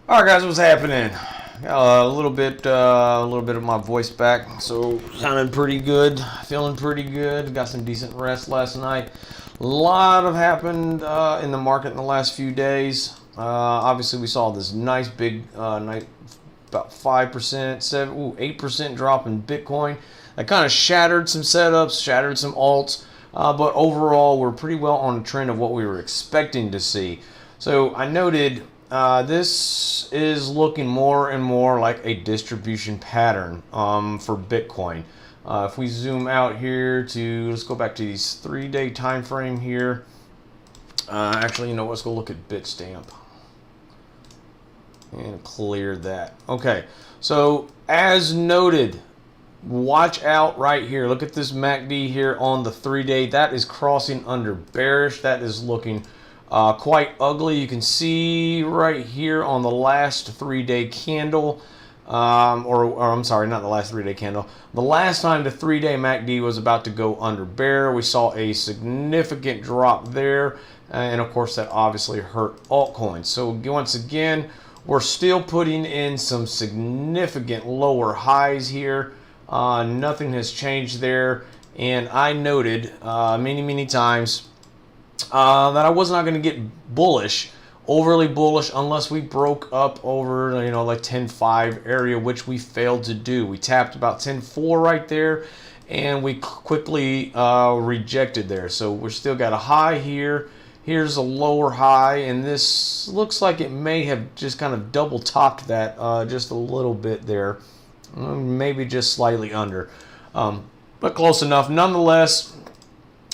All right, guys, what's happening? Got a little bit of my voice back, so sounding pretty good, feeling pretty good. Got some decent rest last night. A lot have happened in the market in the last few days. Obviously, we saw this nice big, night, about 5%, 8% drop in Bitcoin. That kind of shattered some setups, shattered some alts, but overall, we're pretty well on the trend of what we were expecting to see. So I noted this is looking more and more like a distribution pattern for Bitcoin. If we zoom out here to, let's go back to these 3-day time frame here. Actually, let's go look at Bitstamp and clear that. Okay, so as noted, watch out right here. Look at this MACD here on the 3-day. That is crossing under bearish. That is looking quite ugly. You can see right here on the last 3-day candle, or I'm sorry, not the last 3-day candle. The last time the 3-day MACD was about to go under bear, we saw a significant drop there, and of course that obviously hurt altcoins. So once again, we're still putting in some significant lower highs here. Nothing has changed there, and I noted many times that I was not going to get overly bullish, unless we broke up over, like 10.5 area, which we failed to do. We tapped about 10.4 right there, and we quickly rejected there. So we're still got a high here. Here's a lower high, and this looks like it may have just kind of double topped that just a little bit there, maybe just slightly under, but close enough. Nonetheless,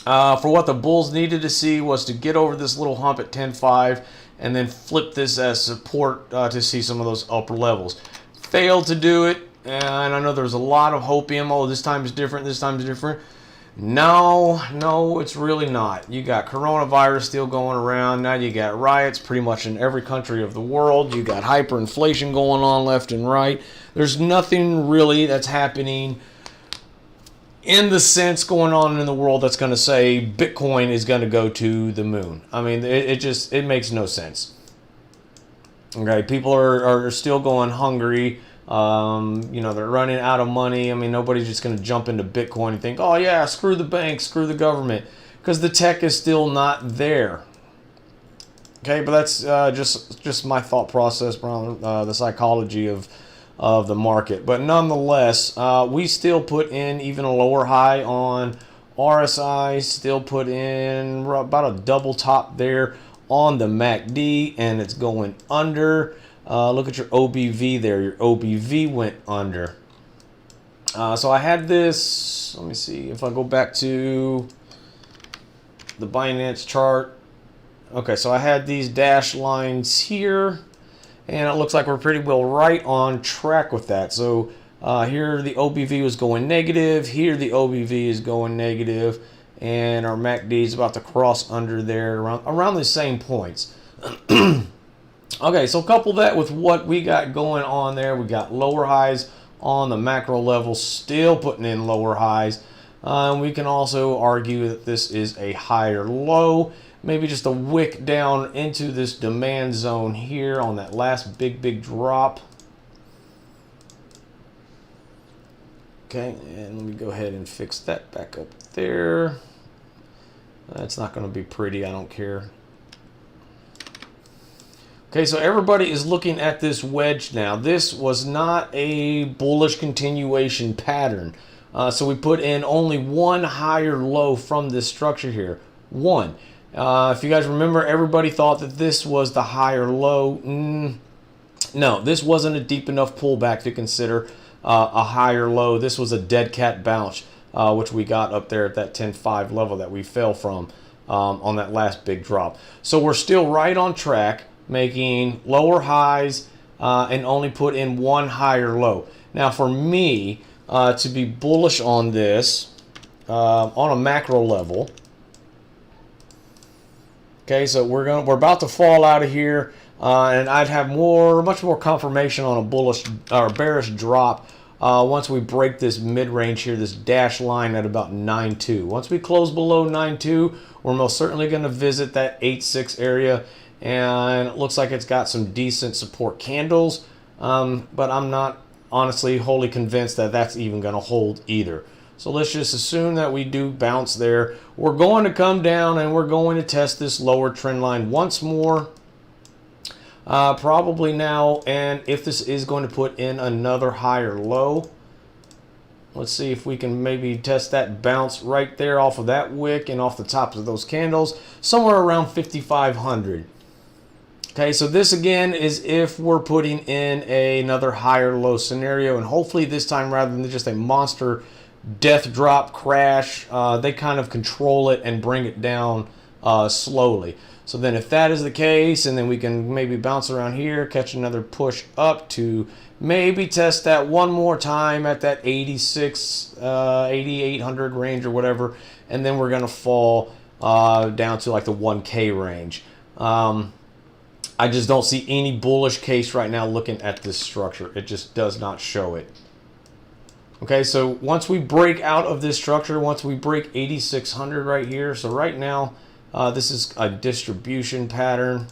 for what the bulls needed to see was to get over this little hump at 10.5 and then flip this as support to see some of those upper levels. Failed to do it, and I know there's a lot of hopium. Oh, this time is different, this time is different. No, it's really not. You got coronavirus still going around. Now you got riots pretty much in every country of the world. You got hyperinflation going on left and right. There's nothing really that's happening in the sense going on in the world that's going to say Bitcoin is going to go to the moon. I mean, it makes no sense. Okay, people are still going hungry. They're running out of money. I mean, nobody's just going to jump into Bitcoin and think, oh yeah, screw the bank, screw the government, because the tech is still not there. Okay, but that's just my thought process around the psychology of the market. But nonetheless, we still put in even a lower high on RSI, still put in about a double top there on the MACD, and it's going under. Look at your OBV there. Your OBV went under. So I had this, let me see, if I go back to the Binance chart. Okay, so I had these dashed lines here, and it looks like we're pretty well right on track with that. So here the OBV was going negative, here the OBV is going negative, and our MACD is about to cross under there around the same points. Okay, so couple that with what we got going on there. We got lower highs on the macro level, still putting in lower highs. We can also argue that this is a higher low, maybe just a wick down into this demand zone here on that last big drop. Okay, and let me go ahead and fix that back up there. That's not going to be pretty, I don't care. Okay, so everybody is looking at this wedge now. This was not a bullish continuation pattern. So we put in only one higher low from this structure here. One. If you guys remember, everybody thought that this was the higher low. No, this wasn't a deep enough pullback to consider a higher low. This was a dead cat bounce, which we got up there at that 10.5 level that we fell from on that last big drop. So we're still right on track, making lower highs and only put in one higher low. Now for me to be bullish on this on a macro level, okay, so we're about to fall out of here, and I'd have much more confirmation on a bullish or bearish drop once we break this mid-range here, this dash line at about 9.2. Once we close below 9.2, we're most certainly going to visit that 8.6 area, and it looks like it's got some decent support candles, but I'm not honestly wholly convinced that that's even going to hold either. So let's just assume that we do bounce there. We're going to come down and we're going to test this lower trend line once more. Probably now, and if this is going to put in another higher low, let's see if we can maybe test that bounce right there off of that wick and off the tops of those candles, somewhere around 5,500. Okay, so this again is if we're putting in another higher low scenario, and hopefully this time rather than just a monster death drop crash, they kind of control it and bring it down slowly. So then if that is the case, and then we can maybe bounce around here, catch another push up to maybe test that one more time at that 8,800 range or whatever, and then we're going to fall down to like the 1K range. I just don't see any bullish case right now looking at this structure. It just does not show it. Okay, so once we break out of this structure, once we break 8,600 right here, so right now this is a distribution pattern,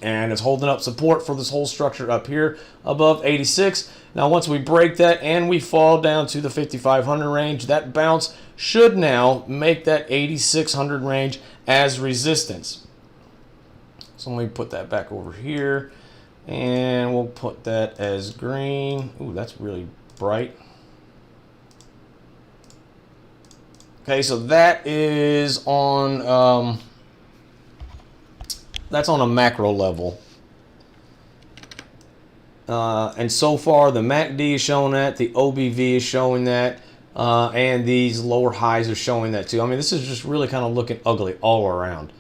and it's holding up support for this whole structure up here above 86. Now once we break that and we fall down to the 5,500 range, that bounce should now make that 8,600 range as resistance. So let me put that back over here, and we'll put that as green. Ooh, that's really bright. Okay, so that is on that's on a macro level, and so far the MACD is showing that, the OBV is showing that, and these lower highs are showing that too. I mean, this is just really kind of looking ugly all around.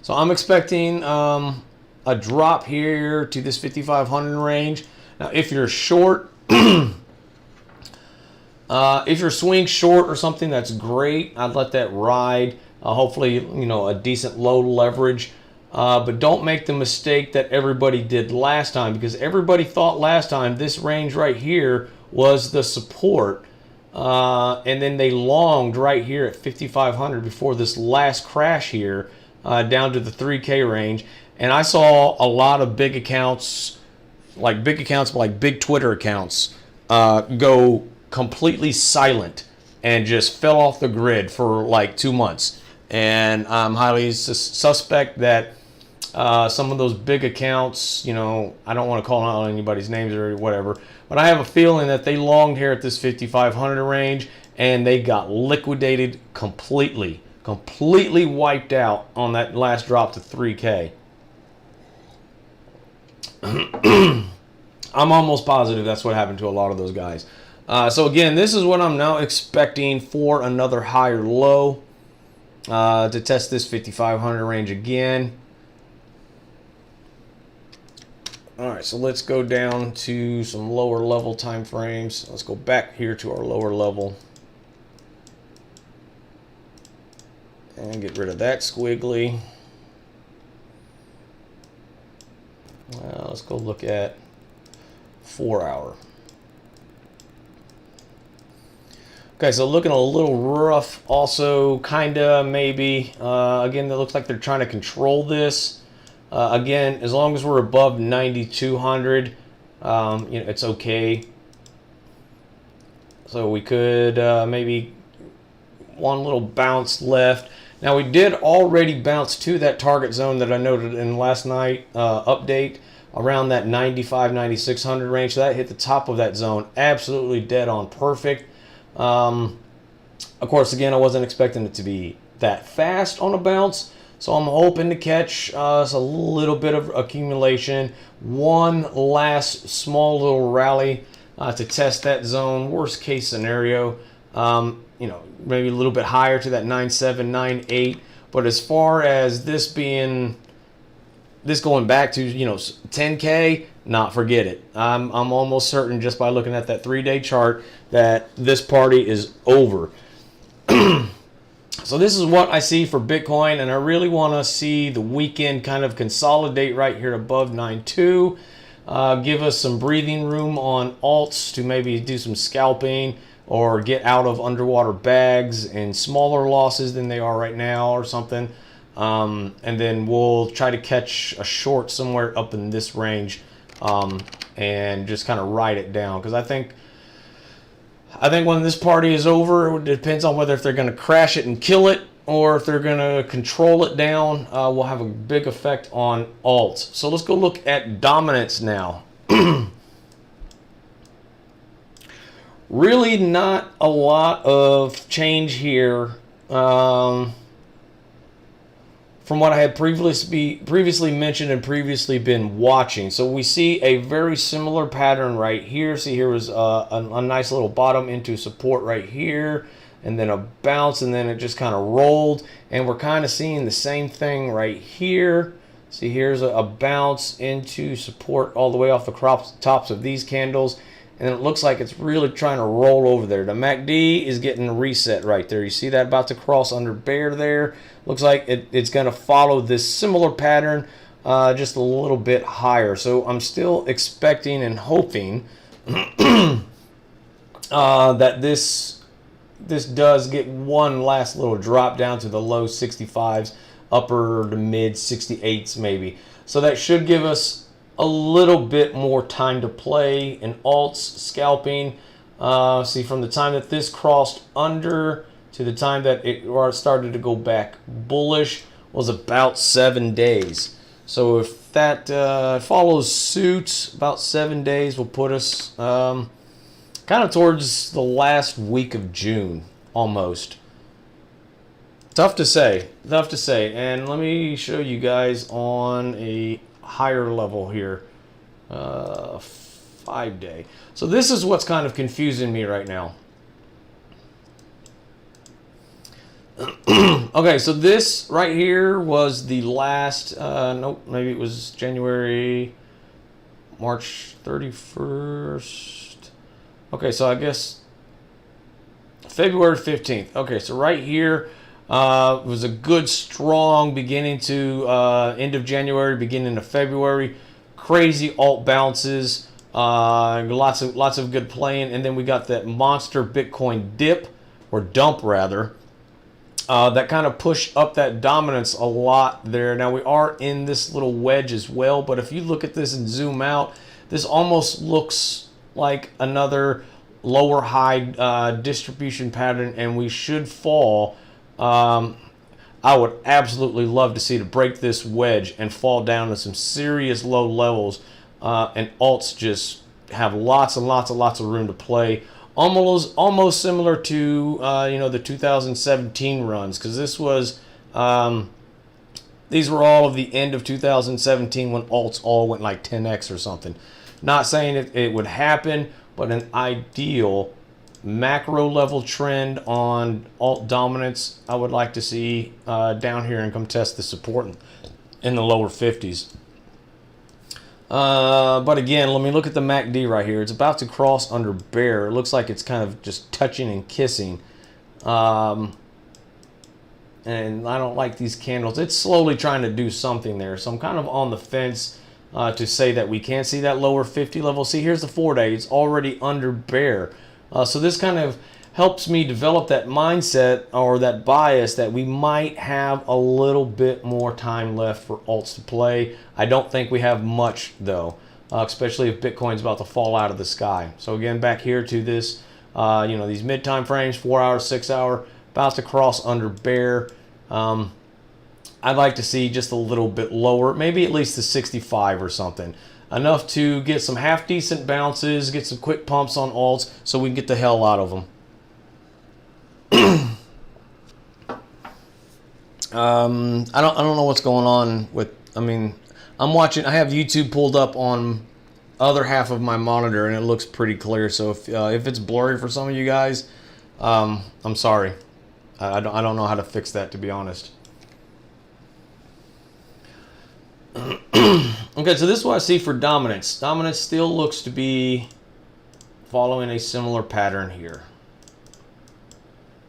So I'm expecting a drop here to this 5,500 range. Now, if you're short, if you're swing short or something, that's great. I'd let that ride. Hopefully, you know, a decent low leverage. But don't make the mistake that everybody did last time, because everybody thought last time this range right here was the support. And then they longed right here at 5,500 before this last crash here. Down to the 3K range, and I saw a lot of big accounts, like big Twitter accounts, go completely silent and just fell off the grid for like 2 months. And I'm highly suspect that some of those big accounts, you know, I don't want to call out anybody's names or whatever, but I have a feeling that they longed here at this 5,500 range and they got liquidated completely wiped out on that last drop to 3K. I'm almost positive that's what happened to a lot of those guys. So again, this is what I'm now expecting for another higher low to test this 5,500 range again. All right, so let's go down to some lower level time frames. Let's go back here to our lower level. And get rid of that squiggly. Let's go look at 4 hour. Okay, so looking a little rough also, kinda, maybe. Again, it looks like they're trying to control this. Again, as long as we're above 9,200, you know, it's okay. So we could maybe one little bounce left. Now we did already bounce to that target zone that I noted in last night update around that 95, 9600 range. So that hit the top of that zone, absolutely dead on perfect. Of course, again, I wasn't expecting it to be that fast on a bounce, so I'm hoping to catch us a little bit of accumulation, one last small little rally to test that zone. Worst case scenario, you know, maybe a little bit higher to that 9.7, 9.8. But as far as this being, this going back to, you know, 10K, not forget it. I'm almost certain just by looking at that 3-day chart that this party is over. So this is what I see for Bitcoin, and I really want to see the weekend kind of consolidate right here above 9.2. Give us some breathing room on alts to maybe do some scalping or get out of underwater bags and smaller losses than they are right now or something. and then we'll try to catch a short somewhere up in this range, and just kind of ride it down, because I think when this party is over, it depends on whether if they're going to crash it and kill it, or if they're going to control it down, will have a big effect on alts. So let's go look at dominance now. Really not a lot of change here from what I had previously mentioned and previously been watching. So we see a very similar pattern right here. See, here was a nice little bottom into support right here, and then a bounce, and then it just kind of rolled, and we're kind of seeing the same thing right here. See, here's a bounce into support all the way off the tops of these candles, and it looks like it's really trying to roll over there. The MACD is getting a reset right there. You see that about to cross under bear there. Looks like it's going to follow this similar pattern, just a little bit higher. So I'm still expecting and hoping that this does get one last little drop down to the low 65s, upper to mid 68s maybe. So that should give us a little bit more time to play in alts scalping. See, from the time that this crossed under to the time that it started to go back bullish was about 7 days. So if that follows suit, about 7 days will put us kind of towards the last week of June, almost. Tough to say. And let me show you guys on a higher level here, 5 day. So this is what's kind of confusing me right now. Okay, so this right here was the last, nope, maybe it was March 31st. Okay, so I guess February 15th. Okay, so right here was a good, strong beginning to end of January, beginning of February. Crazy alt bounces, lots of good playing, and then we got that monster Bitcoin dip, or dump rather. That kind of pushed up that dominance a lot there. Now we are in this little wedge as well, but if you look at this and zoom out, this almost looks like another lower high distribution pattern, and we should fall. I would absolutely love to see to break this wedge and fall down to some serious low levels, and alts just have lots and lots of room to play. Almost similar to the 2017 runs, because this was these were all of the end of 2017 when alts all went like 10x or something. Not saying it would happen, but an ideal macro level trend on alt dominance I would like to see down here and come test the support in the lower 50s. But again, let me look at the MACD right here. It's about to cross under bear. It looks like it's kind of just touching and kissing. And I don't like these candles. It's slowly trying to do something there. So I'm kind of on the fence to say that we can't see that lower 50 level. See, here's the 4 day. It's already under bear. So this kind of helps me develop that mindset or that bias that we might have a little bit more time left for alts to play. I don't think we have much though, especially if Bitcoin's about to fall out of the sky. So again, back here to this, these mid time frames, 4 hour, 6 hour, about to cross under bear. I'd like to see just a little bit lower, maybe at least the 65 or something. Enough to get some half decent bounces, get some quick pumps on alts so we can get the hell out of them. I don't know what's going on with, I'm watching, I have YouTube pulled up on other half of my monitor and it looks pretty clear. So if it's blurry for some of you guys, I'm sorry. I don't know how to fix that, to be honest. Okay, so this is what I see for dominance. Dominance still looks to be following a similar pattern here.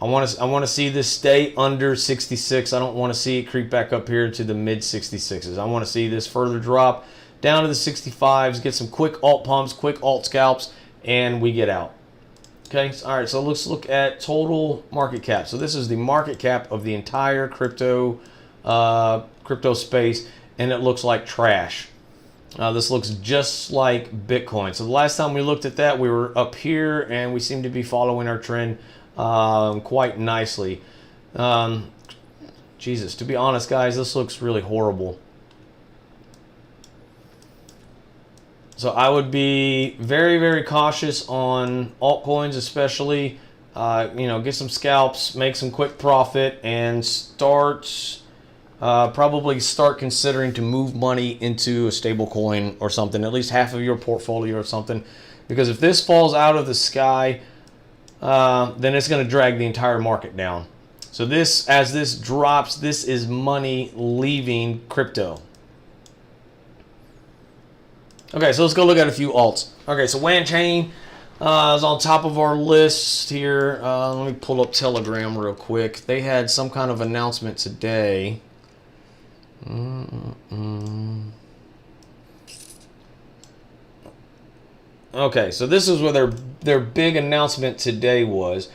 I want to see this stay under 66. I don't want to see it creep back up here to the mid 66s. I want to see this further drop down to the 65s, get some quick alt pumps, quick alt scalps, and we get out. Okay, all right, so let's look at total market cap. So this is the market cap of the entire crypto crypto space, and it looks like trash. This looks just like Bitcoin. So the last time we looked at that, we were up here, and we seem to be following our trend quite nicely. Jesus, to be honest, guys, this looks really horrible. So I would be very, very cautious on altcoins, especially. Get some scalps, make some quick profit, and probably start considering to move money into a stable coin or something, at least half of your portfolio or something. Because if this falls out of the sky, then it's going to drag the entire market down. So as this drops, this is money leaving crypto. Okay, so let's go look at a few alts. Okay, so Wanchain is on top of our list here. Let me pull up Telegram real quick. They had some kind of announcement today. Okay, so this is where their big announcement today was.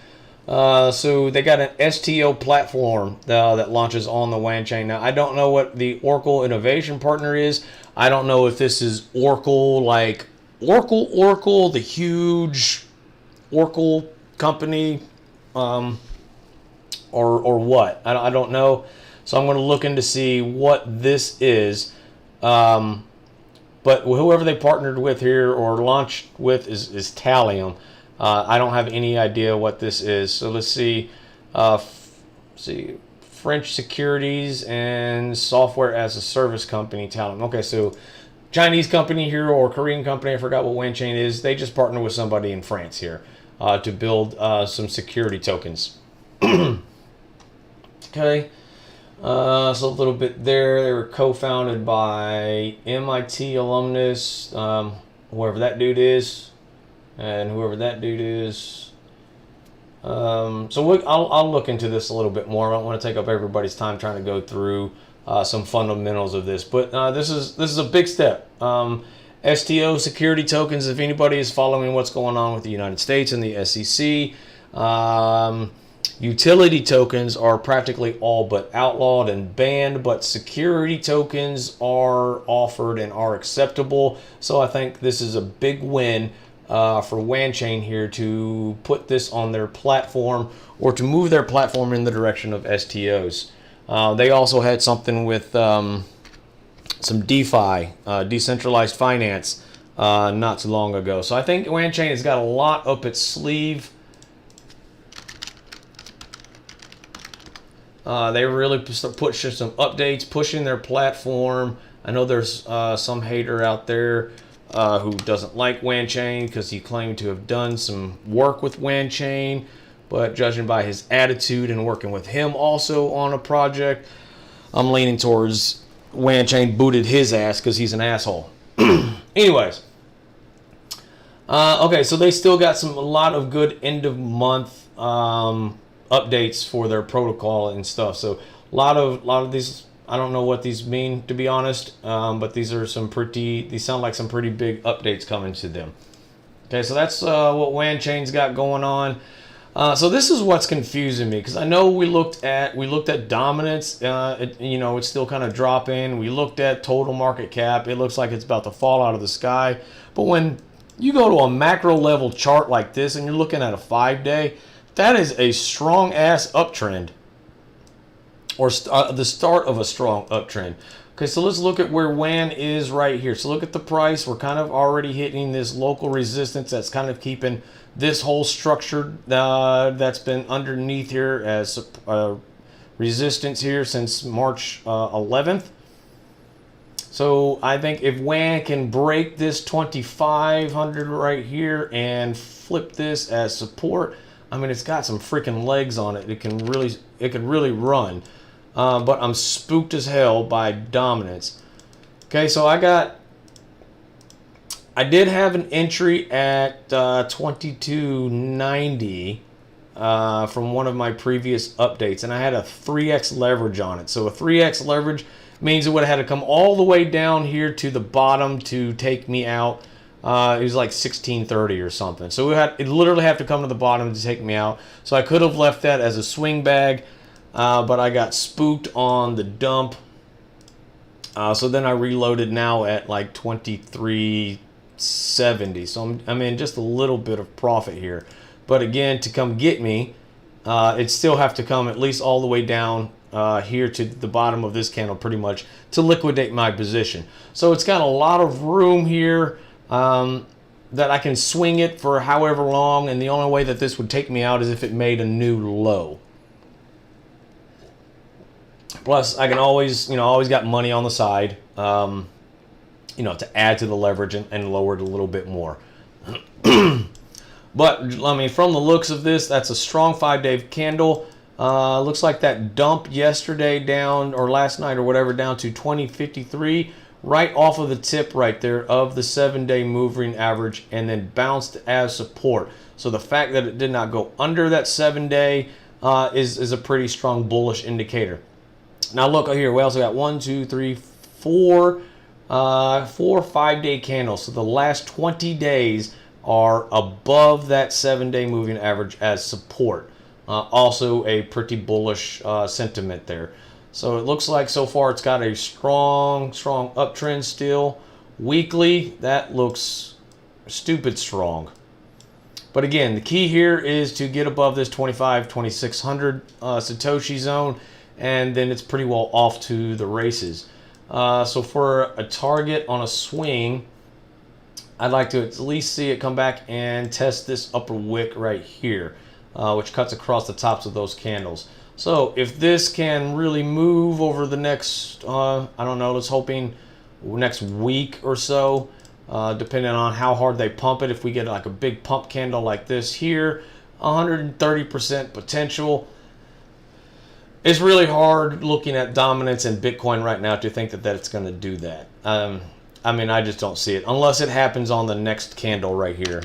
So they got an STO platform that launches on the Wanchain. Now, I don't know what the Oracle Innovation Partner is. I don't know if this is Oracle, like Oracle, the huge Oracle company, or what. I don't know. So I'm going to look in to see what this is. But whoever they partnered with here or launched with is Thallium. I don't have any idea what this is. So let's see. French Securities and Software as a Service company, Thallium. Okay, so Chinese company here or Korean company, I forgot what Wanchain is. They just partner with somebody in France here to build some security tokens. Okay. So a little bit there. They were co-founded by MIT alumnus, whoever that dude is, and whoever that dude is. I'll look into this a little bit more. I don't want to take up everybody's time trying to go through some fundamentals of this, but this is a big step. STO security tokens. If anybody is following what's going on with the United States and the SEC. Utility tokens are practically all but outlawed and banned, but security tokens are offered and are acceptable. So I think this is a big win for Wanchain here to put this on their platform or to move their platform in the direction of STOs. They also had something with some DeFi, decentralized finance, not too long ago. So I think Wanchain has got a lot up its sleeve. They really pushing some updates, pushing their platform. I know there's some hater out there who doesn't like Wanchain because he claimed to have done some work with Wanchain, but judging by his attitude and working with him also on a project, I'm leaning towards Wanchain booted his ass because he's an asshole. Anyways, okay, so they still got a lot of good end of month updates for their protocol and stuff. So a lot of these, I don't know what these mean, to be honest, but these sound like some pretty big updates coming to them. Okay, so that's what Wanchain's got going on. So this is what's confusing me, because I know we looked at dominance. It's still kind of dropping. We looked at total market cap. It looks like it's about to fall out of the sky. But when you go to a macro level chart like this and you're looking at a 5-day, that is a strong ass uptrend, or the start of a strong uptrend. Okay, so let's look at where WAN is right here. So look at the price. We're kind of already hitting this local resistance that's kind of keeping this whole structure that's been underneath here as resistance here since March 11th. So I think if WAN can break this 2,500 right here and flip this as support, I mean, it's got some freaking legs on it. It can really run. But I'm spooked as hell by dominance. Okay, so I did have an entry at 2290 from one of my previous updates, and I had a 3x leverage on it. So a 3x leverage means it would have had to come all the way down here to the bottom to take me out. It was like 1630 or something. So it literally have to come to the bottom to take me out. So I could have left that as a swing bag. but I got spooked on the dump. So then I reloaded now at like 23.70. So I'm in just a little bit of profit here. But again, to come get me, it still have to come at least all the way down here to the bottom of this candle pretty much to liquidate my position. So it's got a lot of room here that I can swing it for however long, and the only way that this would take me out is if it made a new low. Plus, I can always, always got money on the side, to add to the leverage and lower it a little bit more. But, I mean, from the looks of this, that's a strong 5-day candle. Looks like that dump yesterday down, or last night or whatever, down to 20.53, right off of the tip right there of the 7-day moving average, and then bounced as support. So the fact that it did not go under that 7-day is a pretty strong bullish indicator. Now look here, we also got 4 5-day candles. So the last 20 days are above that 7-day moving average as support. Also a pretty bullish sentiment there. So it looks like so far it's got a strong uptrend still. Weekly, that looks stupid strong. But again, the key here is to get above this 2600 Satoshi zone, and then it's pretty well off to the races. So for a target on a swing, I'd like to at least see it come back and test this upper wick right here, which cuts across the tops of those candles. So if this can really move over the next, I don't know, let's hoping next week or so, depending on how hard they pump it. If we get like a big pump candle like this here, 130% potential. It's really hard looking at dominance in Bitcoin right now to think that it's going to do that. I mean, I just don't see it unless it happens on the next candle right here.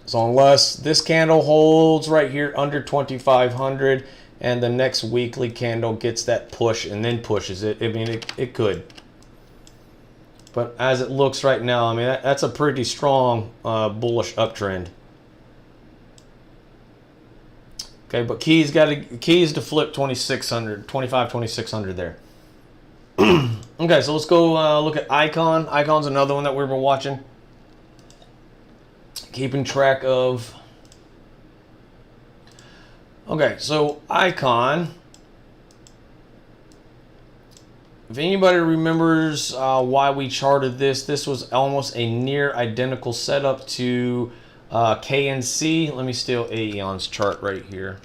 So unless this candle holds right here under 2,500 and the next weekly candle gets that push and then pushes it, I mean, it could. But as it looks right now, I mean, that's a pretty strong bullish uptrend. Okay, but key is to flip 2600 there. Okay, so let's go look at Icon. Icon's another one that we've been watching. Keeping track of. Okay, so Icon. If anybody remembers why we charted this was almost a near identical setup to KNC. Let me steal Aeon's chart right here.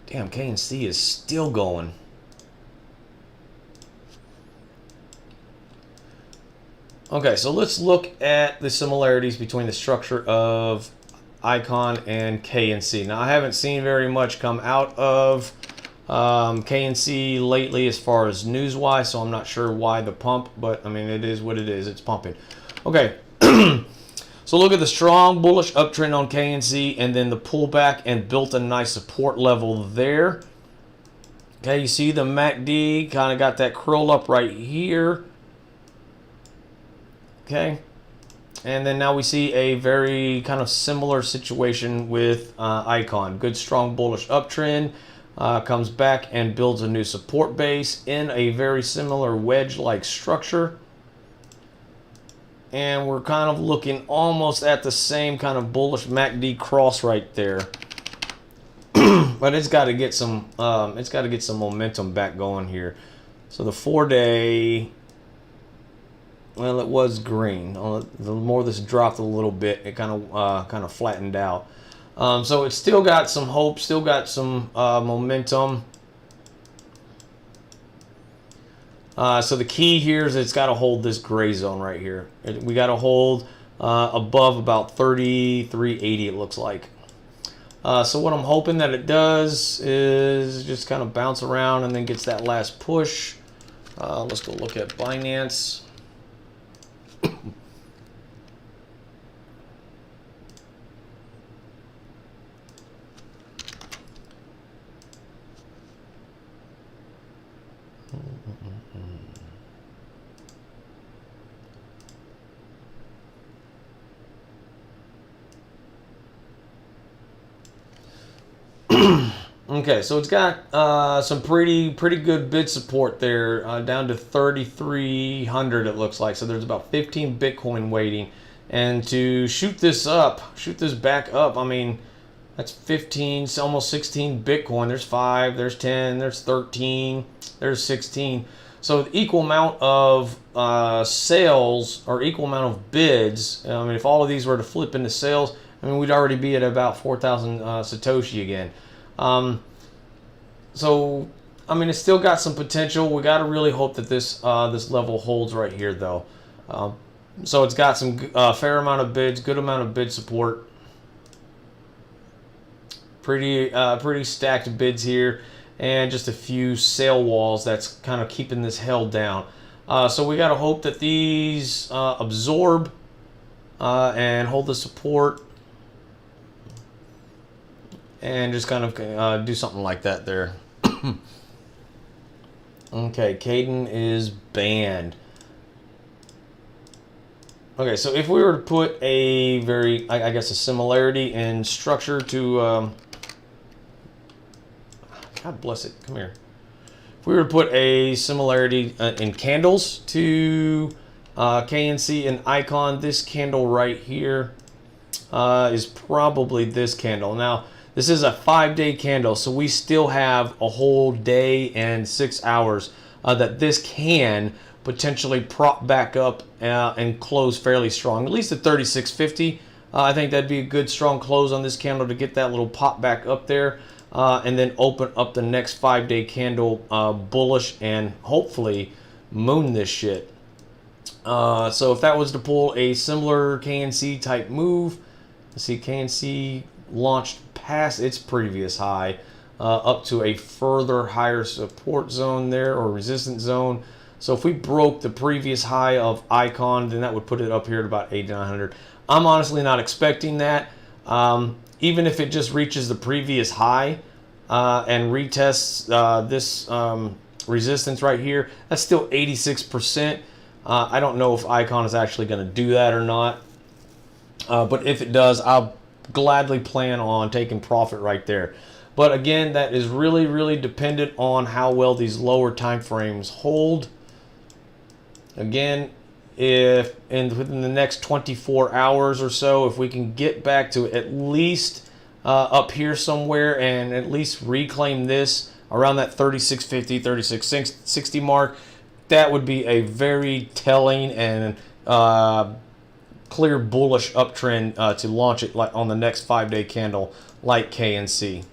Damn, KNC is still going. Okay, so let's look at the similarities between the structure of Icon and KNC. Now, I haven't seen very much come out of KNC lately as far as news-wise, so I'm not sure why the pump, but I mean, it is what it is. It's pumping. Okay, so look at the strong bullish uptrend on KNC and then the pullback and built a nice support level there. Okay, you see the MACD kind of got that curl up right here. Okay, and then now we see a very kind of similar situation with Icon. Good strong bullish uptrend. Comes back and builds a new support base in a very similar wedge-like structure. And we're kind of looking almost at the same kind of bullish MACD cross right there. But it's got to get some momentum back going here. So the 4-day, well, it was green. The more this dropped a little bit, it kind of flattened out. So it's still got some hope, still got some momentum. So the key here is it's got to hold this gray zone right here. We got to hold above about 33.80, it looks like. So what I'm hoping that it does is just kind of bounce around and then gets that last push. Let's go look at Binance. Okay, so it's got some pretty good bid support there, down to 3,300 it looks like. So there's about 15 Bitcoin waiting, and to shoot this back up. I mean, that's 15, almost 16 Bitcoin. There's 5, there's 10, there's 13, there's 16. So the equal amount of sales or equal amount of bids. I mean, if all of these were to flip into sales, I mean, we'd already be at about 4,000 Satoshi again. So, I mean, it's still got some potential. We got to really hope that this level holds right here, though. So it's got some fair amount of bids, good amount of bid support. Pretty stacked bids here, and just a few sale walls that's kind of keeping this held down. So we got to hope that these absorb and hold the support, and just kind of do something like that there. Okay, Caden is banned. Okay, so if we were to put a I guess a similarity in structure to, God bless it, come here. If we were to put a similarity in candles to KNC and Icon, this candle right here is probably this candle. Now, this is a 5-day candle, so we still have a whole day and 6 hours that this can potentially prop back up and close fairly strong. At least at 36.50. I think that'd be a good strong close on this candle to get that little pop back up there, and then open up the next 5-day candle bullish and hopefully moon this shit. So if that was to pull a similar KNC type move, let's see, KNC launched past its previous high up to a further higher support zone there, or resistance zone. So if we broke the previous high of Icon, then that would put it up here at about 8,900. I'm honestly not expecting that. Even if it just reaches the previous high and retests this resistance right here, that's still 86%. I don't know if Icon is actually going to do that or not. But if it does, I'll gladly plan on taking profit right there. But again, that is really dependent on how well these lower time frames hold. Again, if within the next 24 hours or so, if we can get back to at least up here somewhere and at least reclaim this around that 36.50, 36.60 mark, that would be a very telling and clear bullish uptrend to launch it like on the next 5-day candle like KNC.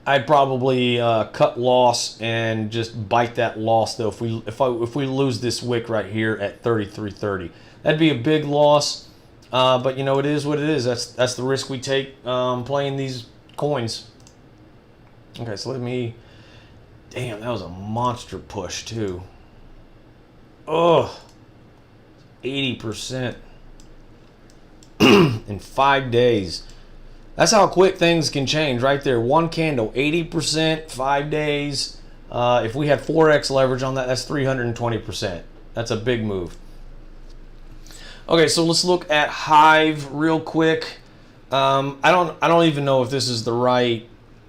I'd probably cut loss and just bite that loss though if we lose this wick right here at 33.30. That'd be a big loss, but you know, it is what it is. That's the risk we take playing these coins. Okay, so damn, that was a monster push too. Oh, 80% in 5 days. That's how quick things can change right there. One candle, 80%, 5 days. If we had 4x leverage on that, that's 320%. That's a big move. Okay, so let's look at Hive real quick. I don't even know if this is the right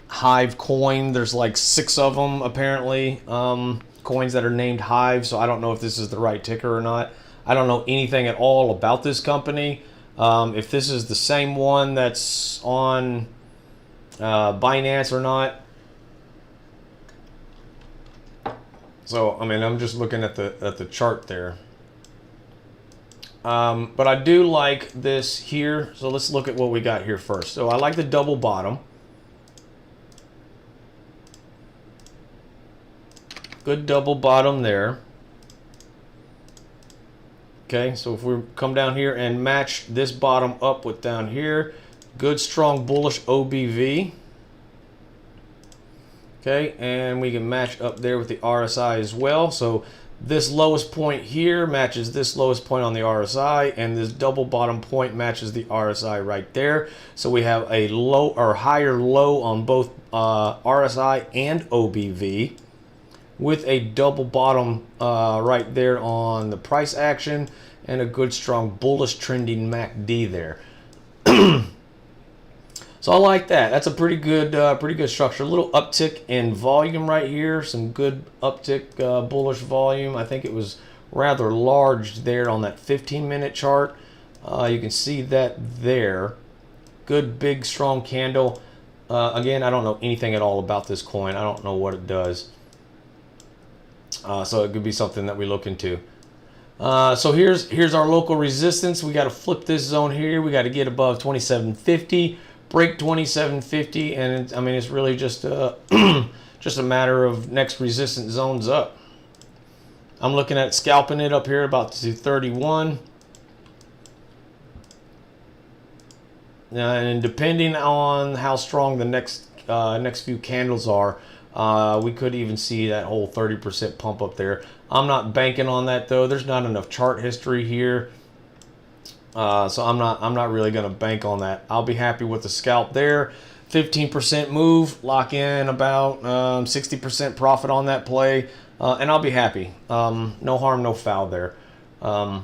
Hive coin. There's like 6 of them apparently, coins that are named Hive, so I don't know if this is the right ticker or not. I don't know anything at all about this company. If this is the same one that's on Binance or not. So I mean, I'm just looking at the chart there. But I do like this here. So let's look at what we got here first. So I like the double bottom. Good double bottom there. Okay, so if we come down here and match this bottom up with down here, good strong bullish OBV. Okay, and we can match up there with the RSI as well. So this lowest point here matches this lowest point on the RSI, and this double bottom point matches the RSI right there. So we have a low or higher low on both RSI and OBV, with a double bottom right there on the price action, and a good strong bullish trending MACD there. So I like that. That's a pretty good structure. A little uptick in volume right here. Some good uptick, bullish volume. I think it was rather large there on that 15-minute chart. You can see that there. Good, big, strong candle. Again, I don't know anything at all about this coin. I don't know what it does. So it could be something that we look into. So here's our local resistance. We got to flip this zone here. We got to get above 2750, break 2750, and I mean it's really just just a matter of next resistance zones up. I'm looking at scalping it up here about to 31. And depending on how strong the next few candles are, we could even see that whole 30% pump up there. I'm not banking on that though. There's not enough chart history here, so I'm not really going to bank on that. I'll be happy with the scalp there. 15% move, lock in about 60% profit on that play, and I'll be happy. No harm, no foul there. I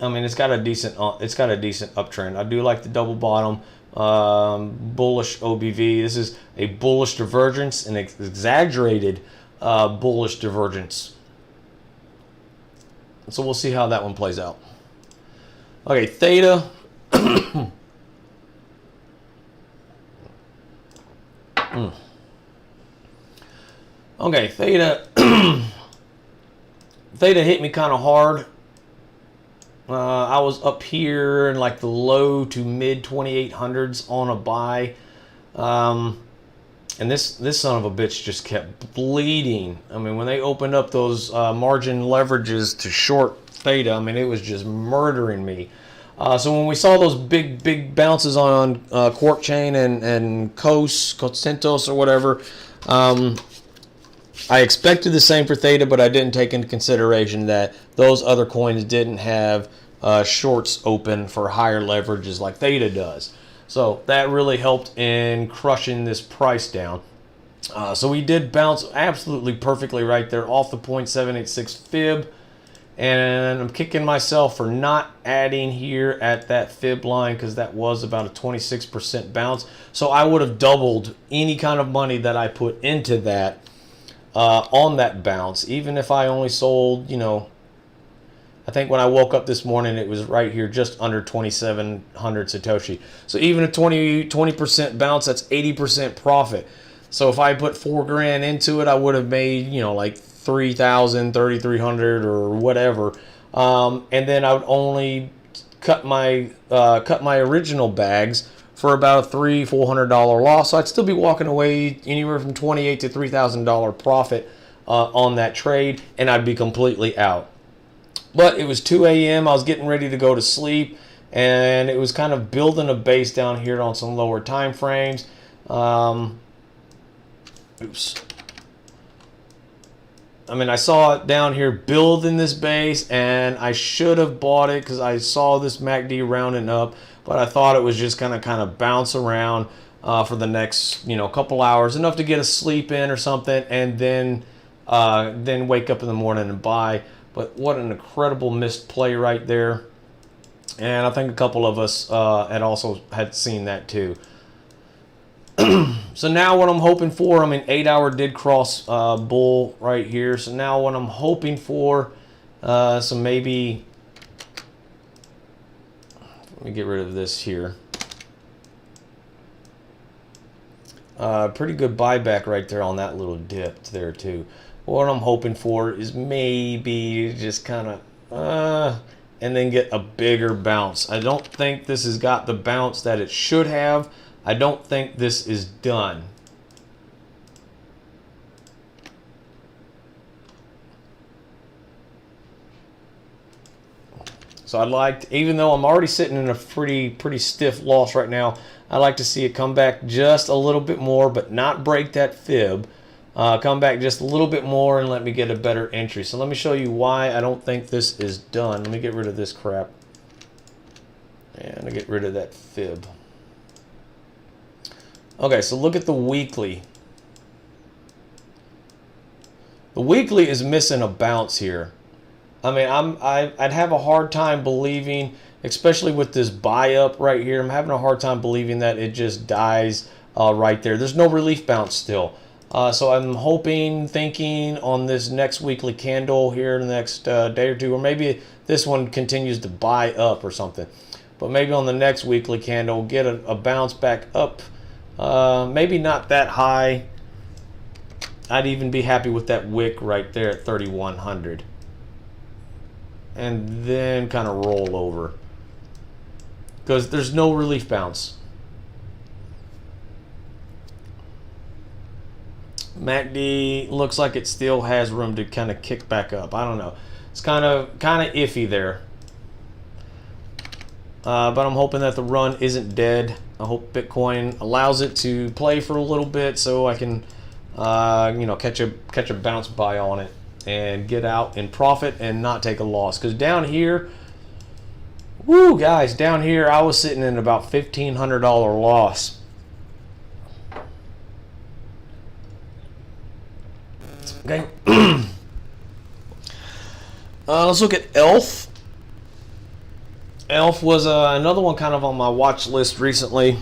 mean, it's got a decent uptrend. I do like the double bottom, bullish OBV. This is a bullish divergence, an exaggerated bullish divergence. So we'll see how that one plays out. Okay, theta. Okay, theta. Theta hit me kind of hard. I was up here in like the low to mid 2800s on a buy, and this son of a bitch just kept bleeding. I mean, when they opened up those margin leverages to short theta, I mean, it was just murdering me. So when we saw those big bounces on Quark Chain and Cosentos or whatever, I expected the same for theta, but I didn't take into consideration that those other coins didn't have shorts open for higher leverages like theta does. So that really helped in crushing this price down. So we did bounce absolutely perfectly right there off the 0.786 fib. And I'm kicking myself for not adding here at that fib line because that was about a 26% bounce. So I would have doubled any kind of money that I put into that on that bounce, even if I only sold, you know, I think when I woke up this morning, it was right here just under 2,700 Satoshi. So even a 20% bounce, that's 80% profit. So if I put $4,000 into it, I would have made, you know, like 3,000, 3,300 or whatever. And then I would only cut my original bags for about a $400 loss. So I'd still be walking away anywhere from $28 to $3,000 profit on that trade, and I'd be completely out. But it was 2 a.m. I was getting ready to go to sleep, and it was kind of building a base down here on some lower time frames. Oops. I mean, I saw it down here building this base, and I should have bought it because I saw this MACD rounding up, but I thought it was just going to kind of bounce around for the next, you know, couple hours, enough to get a sleep in or something, and then wake up in the morning and buy. But what an incredible missed play right there. And I think a couple of us had seen that too. So now what I'm hoping for, I mean, 8 hour did cross bull right here. So now what I'm hoping for, so maybe, let me get rid of this here. Pretty good buyback right there on that little dip there too. What I'm hoping for is maybe just kind of, and then get a bigger bounce. I don't think this has got the bounce that it should have. I don't think this is done. So I'd like to, even though I'm already sitting in a pretty stiff loss right now, I'd like to see it come back just a little bit more, but not break that fib. Come back just a little bit more and let me get a better entry. So let me show you why I don't think this is done. Let me get rid of this crap. And I get rid of that fib. Okay, so look at the weekly. The weekly is missing a bounce here. I mean, I'd have a hard time believing, especially with this buy up right here. I'm having a hard time believing that it just dies right there. There's no relief bounce still. So I'm hoping, thinking on this next weekly candle here in the next day or two, or maybe this one continues to buy up or something. But maybe on the next weekly candle, get a bounce back up. Maybe not that high. I'd even be happy with that wick right there at 3,100. And then kind of roll over. Because there's no relief bounce. MACD looks like it still has room to kind of kick back up. I don't know. It's kind of iffy there. But I'm hoping that the run isn't dead. I hope Bitcoin allows it to play for a little bit so I can catch a bounce buy on it and get out and profit and not take a loss. Because down here, woo guys, down here I was sitting in about $1,500 loss. Okay. Let's look at ELF. ELF was another one kind of on my watch list recently.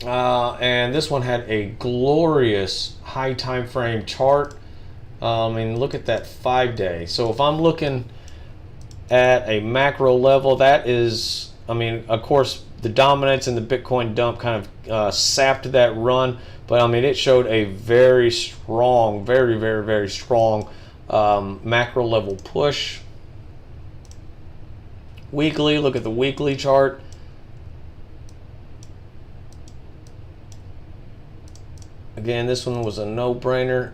And this one had a glorious high time frame chart. I mean, look at that 5-day. So if I'm looking at a macro level, that is, I mean, of course, the dominance and the Bitcoin dump kind of sapped that run. But I mean, it showed a very strong, very, very, very strong macro level push. Weekly, look at the weekly chart. Again, this one was a no-brainer.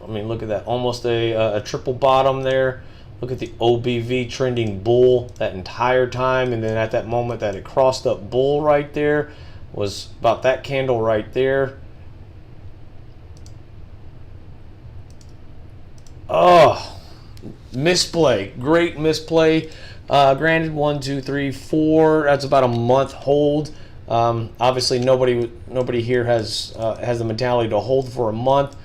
I mean, look at that, almost a triple bottom there. Look at the OBV trending bull that entire time, and then at that moment that it crossed up bull right there was about that candle right there. Oh, misplay, great misplay. Granted, 1, 2, 3, 4. That's about a month hold. Obviously, nobody here has the mentality to hold for a month,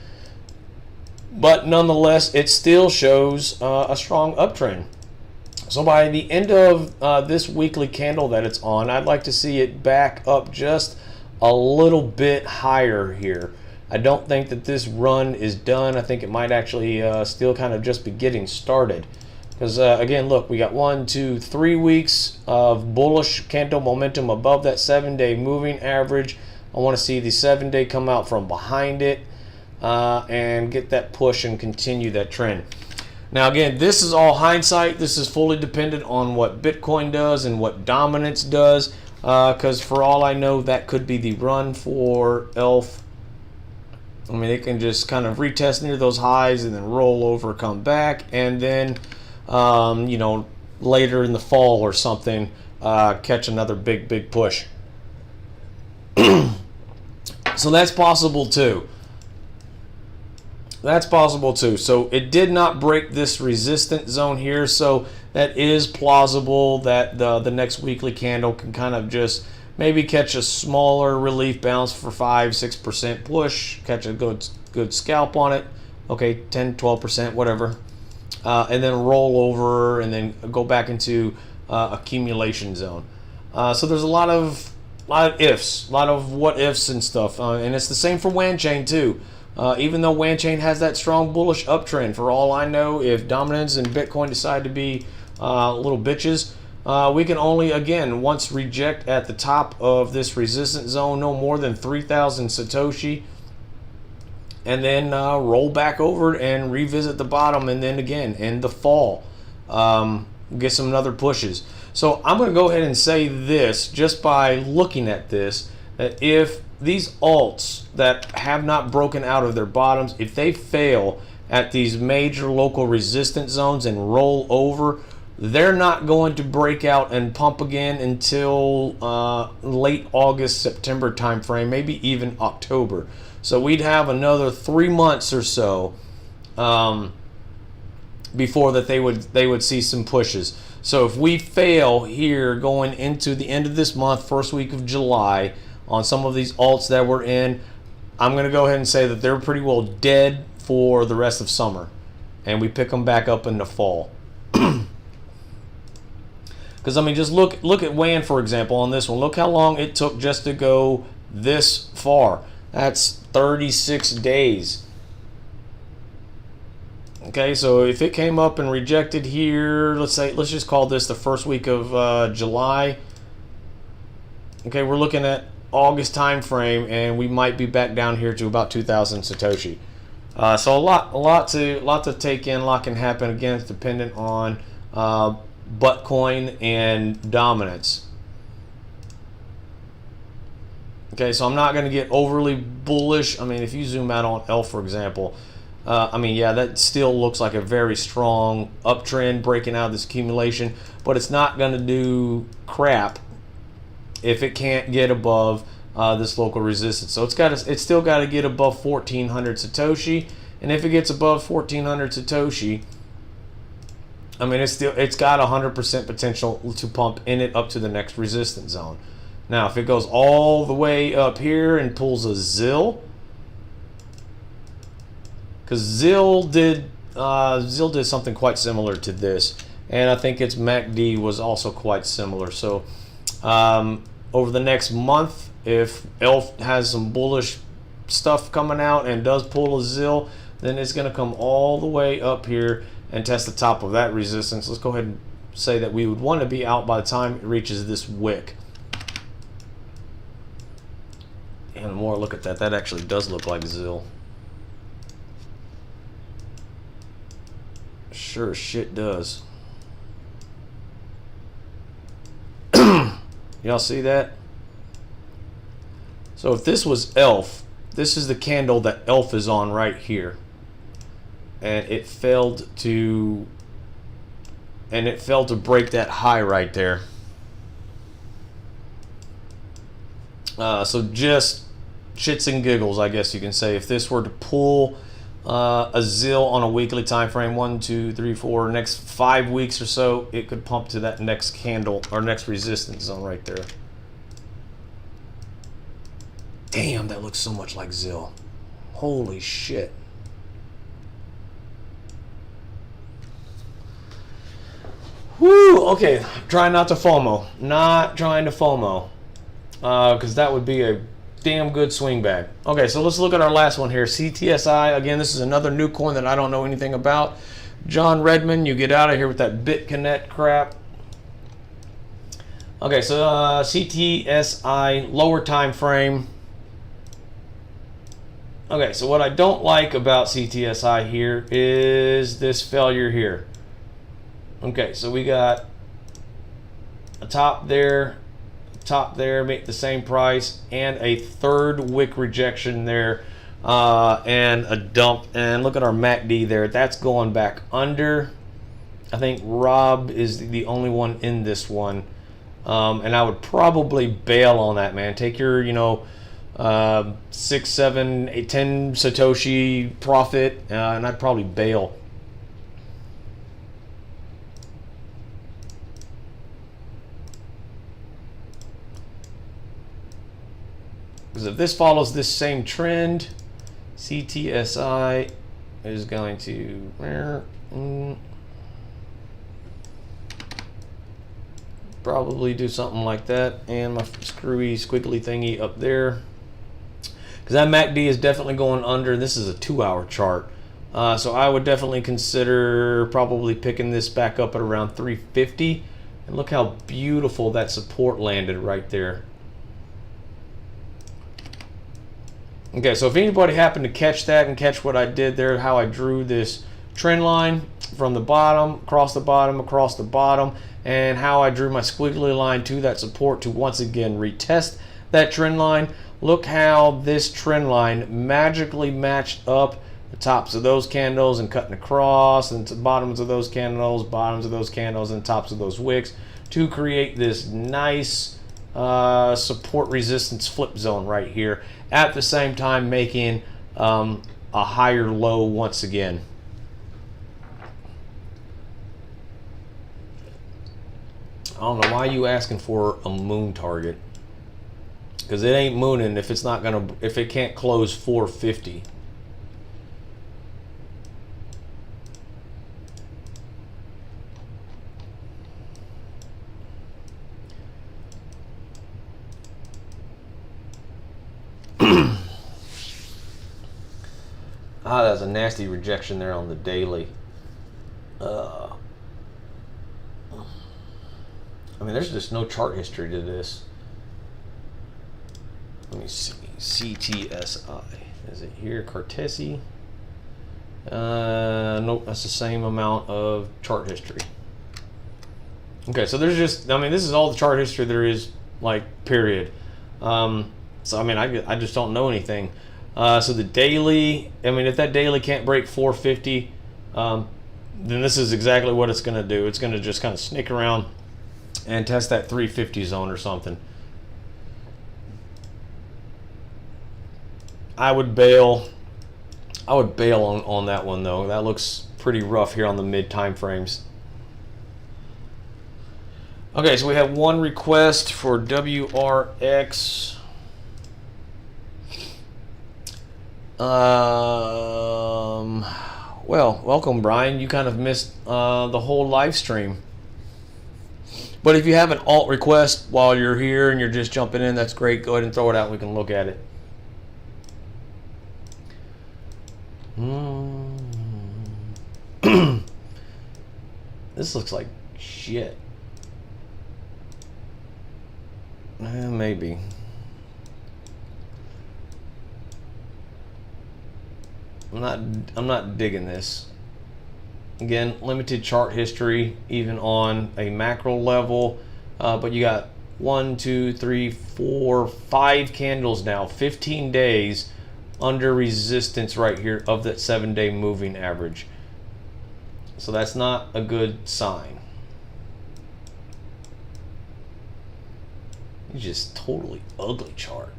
but nonetheless, it still shows a strong uptrend. So by the end of this weekly candle that it's on, I'd like to see it back up just a little bit higher here. I don't think that this run is done. I think it might actually still kind of just be getting started. Because again, look, we got 1, 2, 3 weeks of bullish candle momentum above that 7-day moving average. I want to see the 7-day come out from behind it and get that push and continue that trend. Now again, this is all hindsight. This is fully dependent on what Bitcoin does and what dominance does. Because for all I know, that could be the run for ELF. I mean, it can just kind of retest near those highs and then roll over, come back, and then later in the fall or something, catch another big push. So that's possible too. That's possible too. So it did not break this resistance zone here, so that is plausible that the next weekly candle can kind of just maybe catch a smaller relief bounce for 5-6% push, catch a good scalp on it. Okay, 10-12%, whatever. And then roll over and then go back into accumulation zone. So there's a lot of ifs, a lot of what ifs and stuff. And it's the same for Wanchain too. Even though Wanchain has that strong bullish uptrend, for all I know, if dominance and Bitcoin decide to be little bitches, we can only, again, once reject at the top of this resistance zone, no more than 3,000 Satoshi, and then roll back over and revisit the bottom, and then again in the fall get some other pushes. So I'm going to go ahead and say this just by looking at this, that if these alts that have not broken out of their bottoms, if they fail at these major local resistance zones and roll over, they're not going to break out and pump again until late August, September timeframe, maybe even October. So we'd have another 3 months or so before that they would see some pushes. So if we fail here going into the end of this month, first week of July, on some of these alts that we're in, I'm going to go ahead and say that they're pretty well dead for the rest of summer. and we pick them back up in the fall. Because I mean, just look at WAN, for example, on this one. Look how long it took just to go this far. That's 36 days. Okay, so if it came up and rejected here, let's just call this the first week of July. Okay, we're looking at August time frame, and we might be back down here to about 2,000 Satoshi. So a lot to take in. A lot can happen. Again, it's dependent on Buttcoin and dominance. Okay, so I'm not going to get overly bullish. I mean, if you zoom out on ELF, for example, I mean, yeah, that still looks like a very strong uptrend breaking out of this accumulation, but it's not going to do crap if it can't get above this local resistance. So it's still got to get above 1,400 Satoshi, and if it gets above 1,400 Satoshi, I mean, it's got 100% potential to pump in it up to the next resistance zone. Now, if it goes all the way up here and pulls a ZIL, because ZIL did something quite similar to this, and I think its MACD was also quite similar. So over the next month, if ELF has some bullish stuff coming out and does pull a ZIL, then it's going to come all the way up here and test the top of that resistance. Let's go ahead and say that we would want to be out by the time it reaches this wick. And the more I look at that, that actually does look like ZIL. Sure as shit does. Y'all see that? So if this was ELF, this is the candle that ELF is on right here. And it failed to break that high right there. So just shits and giggles, I guess you can say, if this were to pull a ZIL on a weekly time frame, 1, 2, 3, 4, next 5 weeks or so, it could pump to that next candle or next resistance zone right there. Damn, that looks so much like ZIL. Holy shit. Woo, okay, trying not to FOMO. Not trying to FOMO. Because that would be a damn good swing back. Okay, so let's look at our last one here. CTSI. Again, this is another new coin that I don't know anything about. John Redmond, you get out of here with that BitConnect crap. Okay, so CTSI, lower time frame. Okay, so what I don't like about CTSI here is this failure here. Okay, so we got a top there, make the same price, and a third wick rejection there, and a dump. And look at our MACD there. That's going back under. I think Rob is the only one in this one. And I would probably bail on that, man. Take your, 6, 7, 8, 10 Satoshi profit, and I'd probably bail. Because if this follows this same trend, CTSI is going to probably do something like that. And my screwy squiggly thingy up there, because that MACD is definitely going under. This is a 2-hour chart, so I would definitely consider probably picking this back up at around 350. And look how beautiful that support landed right there. Okay, so if anybody happened to catch that and catch what I did there, how I drew this trend line from the bottom, across the bottom, and how I drew my squiggly line to that support to once again retest that trend line. Look how this trend line magically matched up the tops of those candles and cutting across, and to bottoms of those candles, and tops of those wicks to create this nice support resistance flip zone right here, at the same time making a higher low once again. I don't know why you asking for a moon target, because it ain't mooning if it's not gonna, if it can't close 450. Ah, that's a nasty rejection there on the daily. I mean, there's just no chart history to this. Let me see. CTSI. Is it here? Cartesi? Nope, that's the same amount of chart history. Okay, so there's just, I mean, this is all the chart history there is, like, period. So, I mean, I just don't know anything. So the daily, I mean, if that daily can't break 450, then this is exactly what it's going to do. It's going to just kind of sneak around and test that 350 zone or something. I would bail on that one, though. That looks pretty rough here on the mid time frames. Okay, so we have one request for WRX. Well, welcome, Brian. You kind of missed the whole live stream. But if you have an alt request while you're here and you're just jumping in, that's great. Go ahead and throw it out and we can look at it. This looks like shit. Maybe. I'm not digging this. Again, limited chart history, even on a macro level. But you got 1, 2, 3, 4, 5 candles now, 15 days under resistance right here of that 7-day moving average. So that's not a good sign. It's just totally ugly chart.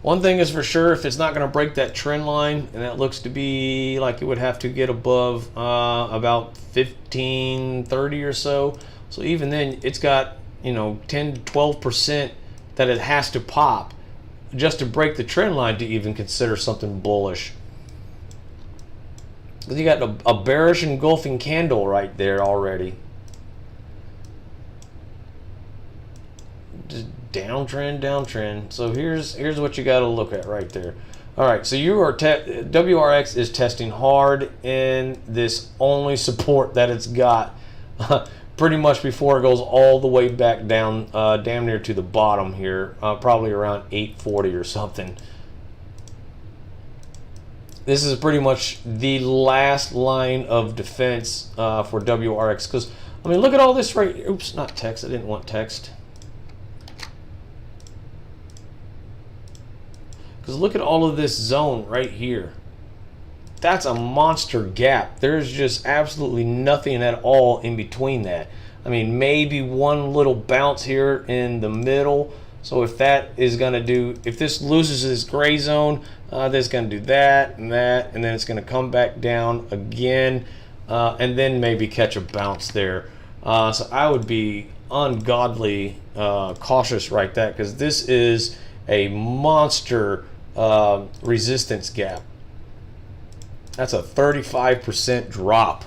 One thing is for sure, if it's not going to break that trend line, and that looks to be like it would have to get above about 1530 or so. So even then, it's got, you know, 10 to 12% that it has to pop just to break the trend line to even consider something bullish. You got a bearish engulfing candle right there already. Just downtrend, downtrend. So here's what you got to look at right there. All right, so you are WRX is testing hard in this only support that it's got, pretty much before it goes all the way back down, damn near to the bottom here, probably around 840 or something. This is pretty much the last line of defense for WRX. Because, I mean, look at all this right. Oops, not text. I didn't want text. Because look at all of this zone right here. That's a monster gap. There's just absolutely nothing at all in between that. I mean, maybe one little bounce here in the middle. So if that is going to do, if this loses this gray zone, that's going to do that, and then it's going to come back down again, and then maybe catch a bounce there. So I would be ungodly cautious right there, because this is a monster resistance gap. That's a 35% drop.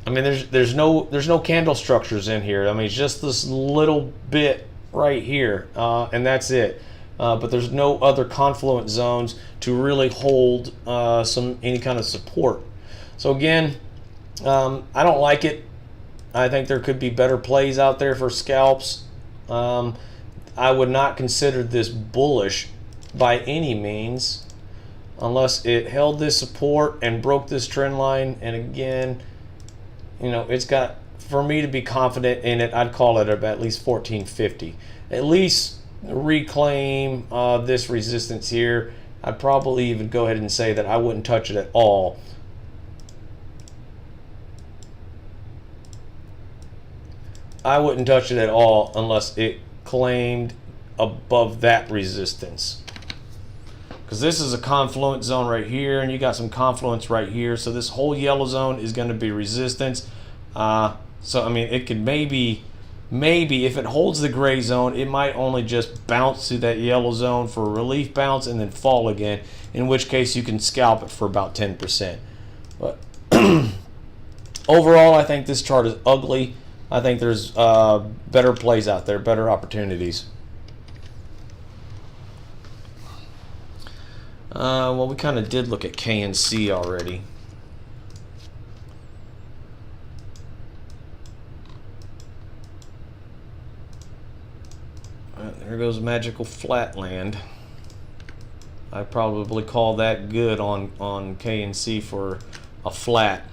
I mean, there's no candle structures in here. I mean, it's just this little bit right here, and that's it. But there's no other confluent zones to really hold any kind of support. So again, I don't like it. I think there could be better plays out there for scalps. I would not consider this bullish by any means, unless it held this support and broke this trend line. And again, you know, it's got, for me to be confident in it, I'd call it at least 1450. At least reclaim this resistance here. I'd probably even go ahead and say that I wouldn't touch it at all. I wouldn't touch it at all unless it claimed above that resistance. Because this is a confluence zone right here, and you got some confluence right here. So this whole yellow zone is going to be resistance. So I mean, it could maybe if it holds the gray zone, it might only just bounce to that yellow zone for a relief bounce and then fall again, in which case you can scalp it for about 10%. But overall, I think this chart is ugly. I think there's better plays out there, better opportunities. Well, we kind of did look at KNC already. There goes Magical Flatland. I'd probably call that good on KNC for a flat.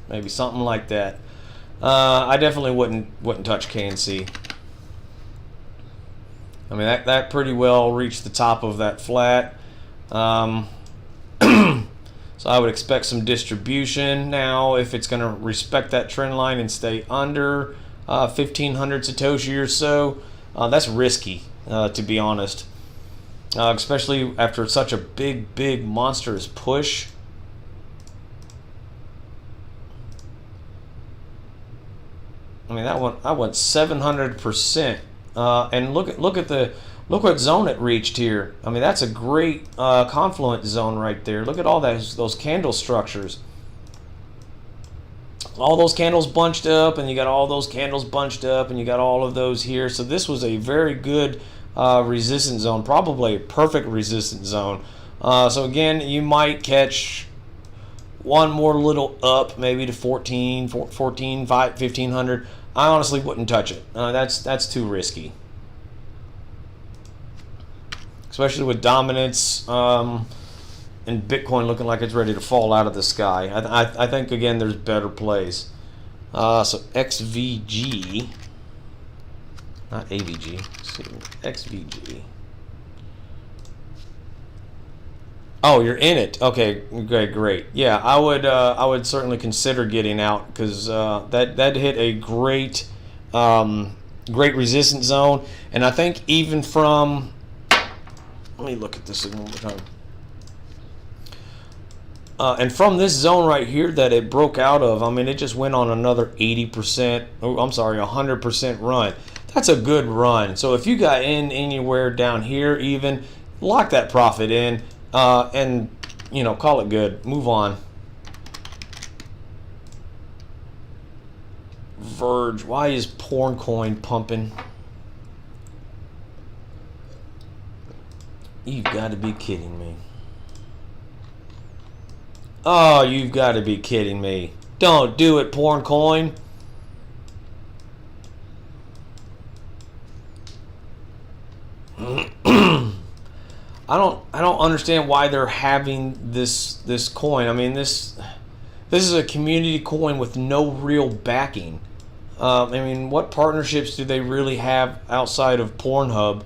Maybe something like that. I definitely wouldn't touch KNC. I mean, that pretty well reached the top of that flat. So I would expect some distribution now if it's going to respect that trend line and stay under 1,500 Satoshi or so. That's risky, to be honest, especially after such a big monstrous push. I mean, I went 700%, and look what zone it reached here. I mean, that's a great confluence zone right there. Look at all those candle structures. All those candles bunched up, and you got all those candles bunched up, and you got all of those here. So this was a very good resistance zone, probably a perfect resistance zone. So again, you might catch one more little up, maybe to 1,500. I honestly wouldn't touch it. That's too risky, especially with dominance and Bitcoin looking like it's ready to fall out of the sky. I think, again, there's better plays. So XVG, not AVG, let's see, XVG. Oh, you're in it. Okay, great. Yeah, I would certainly consider getting out, because that hit a great resistance zone, and I think even from, let me look at this one more time. And from this zone right here that it broke out of, I mean, it just went on another 80%. Oh, I'm sorry, 100% run. That's a good run. So if you got in anywhere down here, even lock that profit in. And, you know, call it good. Move on. Verge. Why is Porncoin pumping? You've got to be kidding me. Oh, you've got to be kidding me. Don't do it, Porncoin. I don't understand why they're having this coin. I mean, this is a community coin with no real backing. I mean, what partnerships do they really have outside of Pornhub?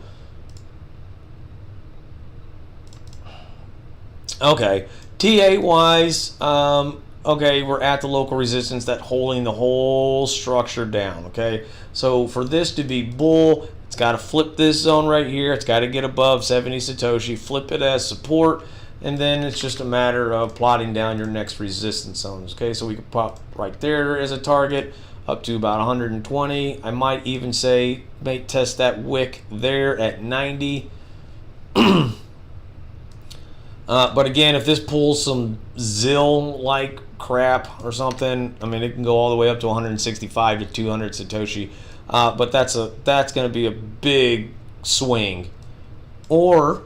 Okay, TA wise, okay, we're at the local resistance that holding the whole structure down. Okay, so for this to be bull, it's got to flip this zone right here. It's got to get above 70 Satoshi, flip it as support, and then it's just a matter of plotting down your next resistance zones. Okay, so we can pop right there as a target up to about 120. I might even say may test that wick there at 90. But again, if this pulls some ZIL-like crap or something, I mean, it can go all the way up to 165 to 200 Satoshi. But that's going to be a big swing. Or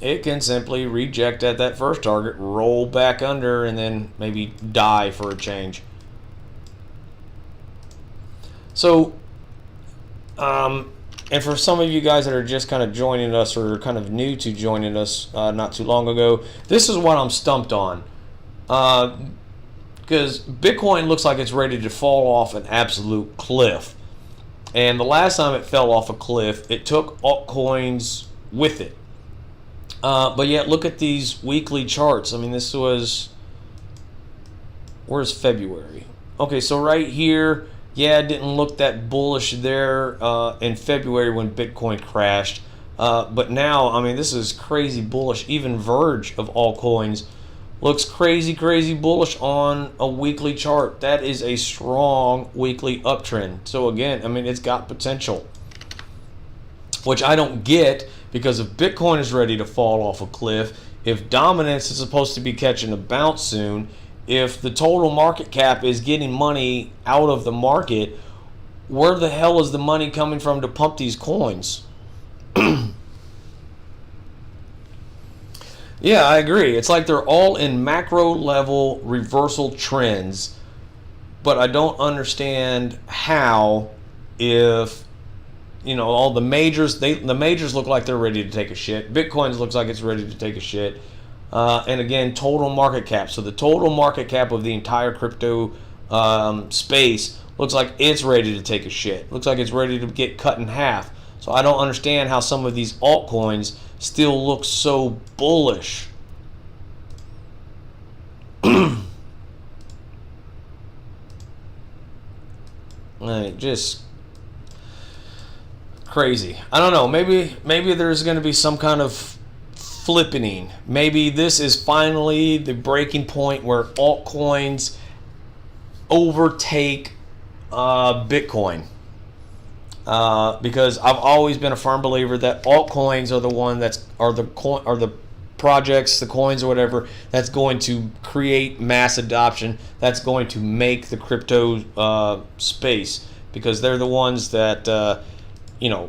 it can simply reject at that first target, roll back under, and then maybe die for a change. So, and for some of you guys that are just kind of joining us or kind of new to joining us not too long ago, this is what I'm stumped on. Because Bitcoin looks like it's ready to fall off an absolute cliff. And the last time it fell off a cliff, it took altcoins with it. But yet, look at these weekly charts. I mean, this was, where's February? Okay, so right here, yeah, it didn't look that bullish there in February when Bitcoin crashed. But now, I mean, this is crazy bullish. Even Verge of altcoins looks crazy bullish on a weekly chart. That is a strong weekly uptrend. So again, I mean, it's got potential. which I don't get, because if Bitcoin is ready to fall off a cliff, if dominance is supposed to be catching a bounce soon, if the total market cap is getting money out of the market, where the hell is the money coming from to pump these coins? Yeah, I agree. It's like they're all in macro level reversal trends, but I don't understand how, if all the majors, the majors look like they're ready to take a shit. Bitcoin looks like it's ready to take a shit. And again, total market cap. So the total market cap of the entire crypto space looks like it's ready to take a shit. Looks like it's ready to get cut in half. So I don't understand how some of these altcoins still look so bullish. Like, just crazy. I don't know. Maybe there's going to be some kind of flippening. Maybe this is finally the breaking point where altcoins overtake Bitcoin. Because I've always been a firm believer that altcoins are the one are the projects, the coins or whatever, that's going to create mass adoption, that's going to make the crypto space, because they're the ones that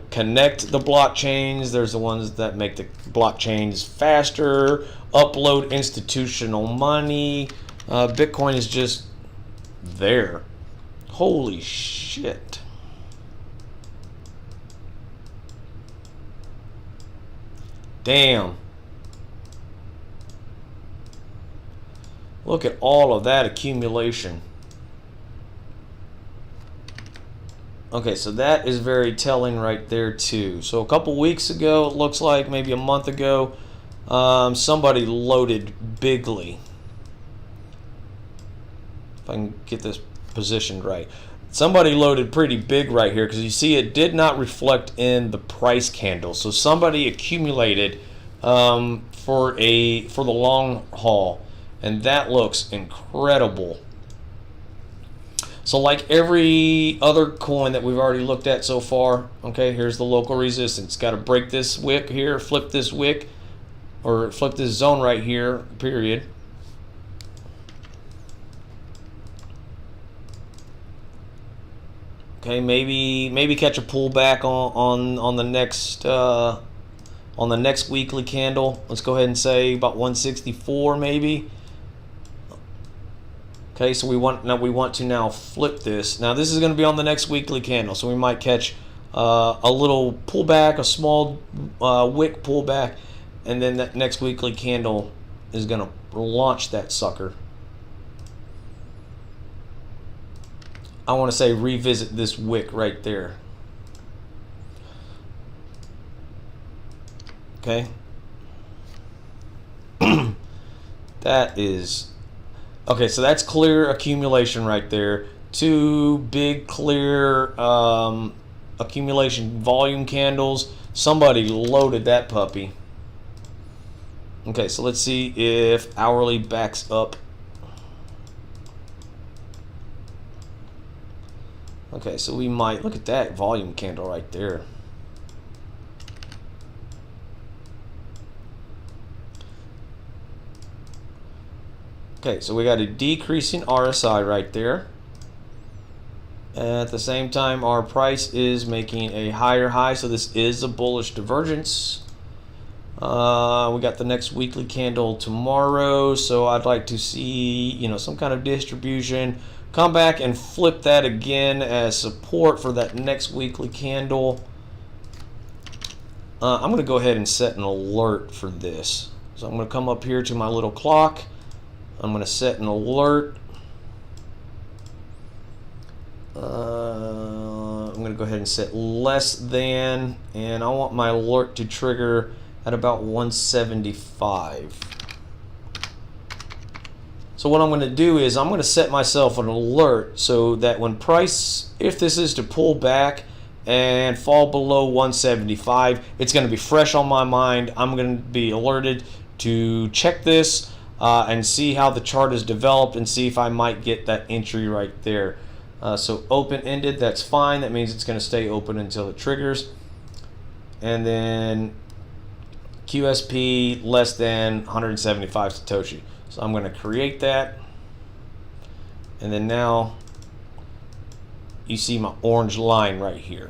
connect the blockchains. There's the ones that make the blockchains faster, upload institutional money. Bitcoin is just there. Holy shit. Damn. Look at all of that accumulation. Okay, so that is very telling right there too. So a couple weeks ago, it looks like maybe a month ago, somebody loaded bigly. If I can get this positioned right. Somebody loaded pretty big right here, because you see it did not reflect in the price candle. So somebody accumulated for the long haul, and that looks incredible. So like every other coin that we've already looked at so far, okay, here's the local resistance. Got to break this wick here, flip this wick, or flip this zone right here, period. Okay, maybe catch a pullback on the next weekly candle. Let's go ahead and say about 164 maybe. Okay, so we want to now flip this. Now this is going to be on the next weekly candle, so we might catch a little pullback, a small wick pullback, and then that next weekly candle is going to launch that sucker. I want to say revisit this wick right there. Okay. That is... Okay, so that's clear accumulation right there. Two big clear accumulation volume candles. Somebody loaded that puppy. Okay, so let's see if hourly backs up. Okay, so we might look at that volume candle right there. Okay, so we got a decreasing RSI right there. At the same time, our price is making a higher high, so this is a bullish divergence. We got the next weekly candle tomorrow, so I'd like to see, some kind of distribution. Come back and flip that again as support for that next weekly candle. I'm going to go ahead and set an alert for this. So I'm going to come up here to my little clock. I'm going to set an alert. I'm going to go ahead and set less than, and I want my alert to trigger at about 175. So what I'm going to do is I'm going to set myself an alert so that when price, if this is to pull back and fall below 175, it's going to be fresh on my mind. I'm going to be alerted to check this and see how the chart is developed and see if I might get that entry right there. So open-ended, that's fine. That means it's going to stay open until it triggers. and then QSP less than 175 Satoshi. So I'm going to create that, and then now you see my orange line right here.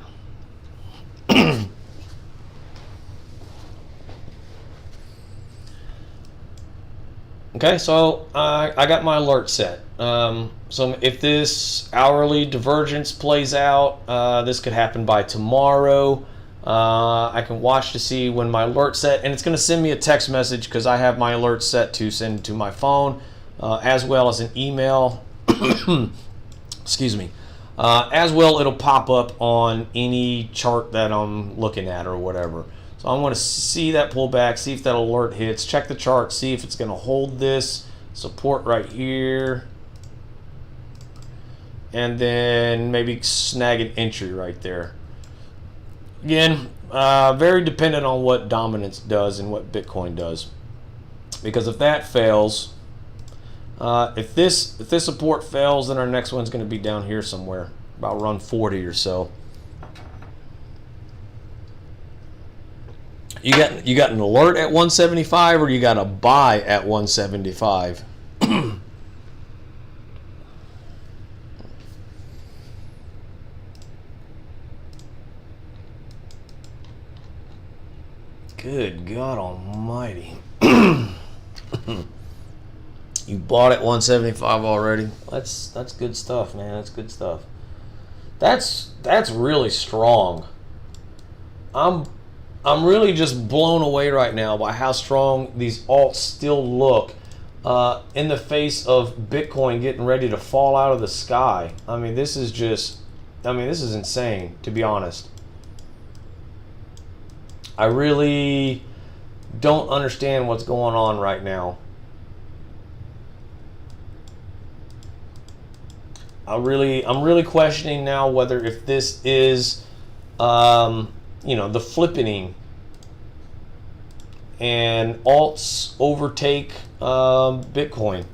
Okay, so I got my alert set. So if this hourly divergence plays out, this could happen by tomorrow. I can watch to see when my alert set, and it's going to send me a text message because I have my alert set to send to my phone, as well as an email. Excuse me. As well, it'll pop up on any chart that I'm looking at or whatever. So I want to see that pullback, see if that alert hits, check the chart, see if it's going to hold this support right here, and then maybe snag an entry right there. Again, very dependent on what dominance does and what Bitcoin does, because if that fails, if this support fails, then our next one's going to be down here somewhere, about run 40 or so. You got an alert at 175, or you got a buy at 175. Good God Almighty! You bought at 175 already. That's good stuff, man. That's good stuff. That's really strong. I'm really just blown away right now by how strong these alts still look in the face of Bitcoin getting ready to fall out of the sky. I mean, this is insane, to be honest. I really don't understand what's going on right now. I'm really questioning now whether if this is the flippening and alts overtake Bitcoin.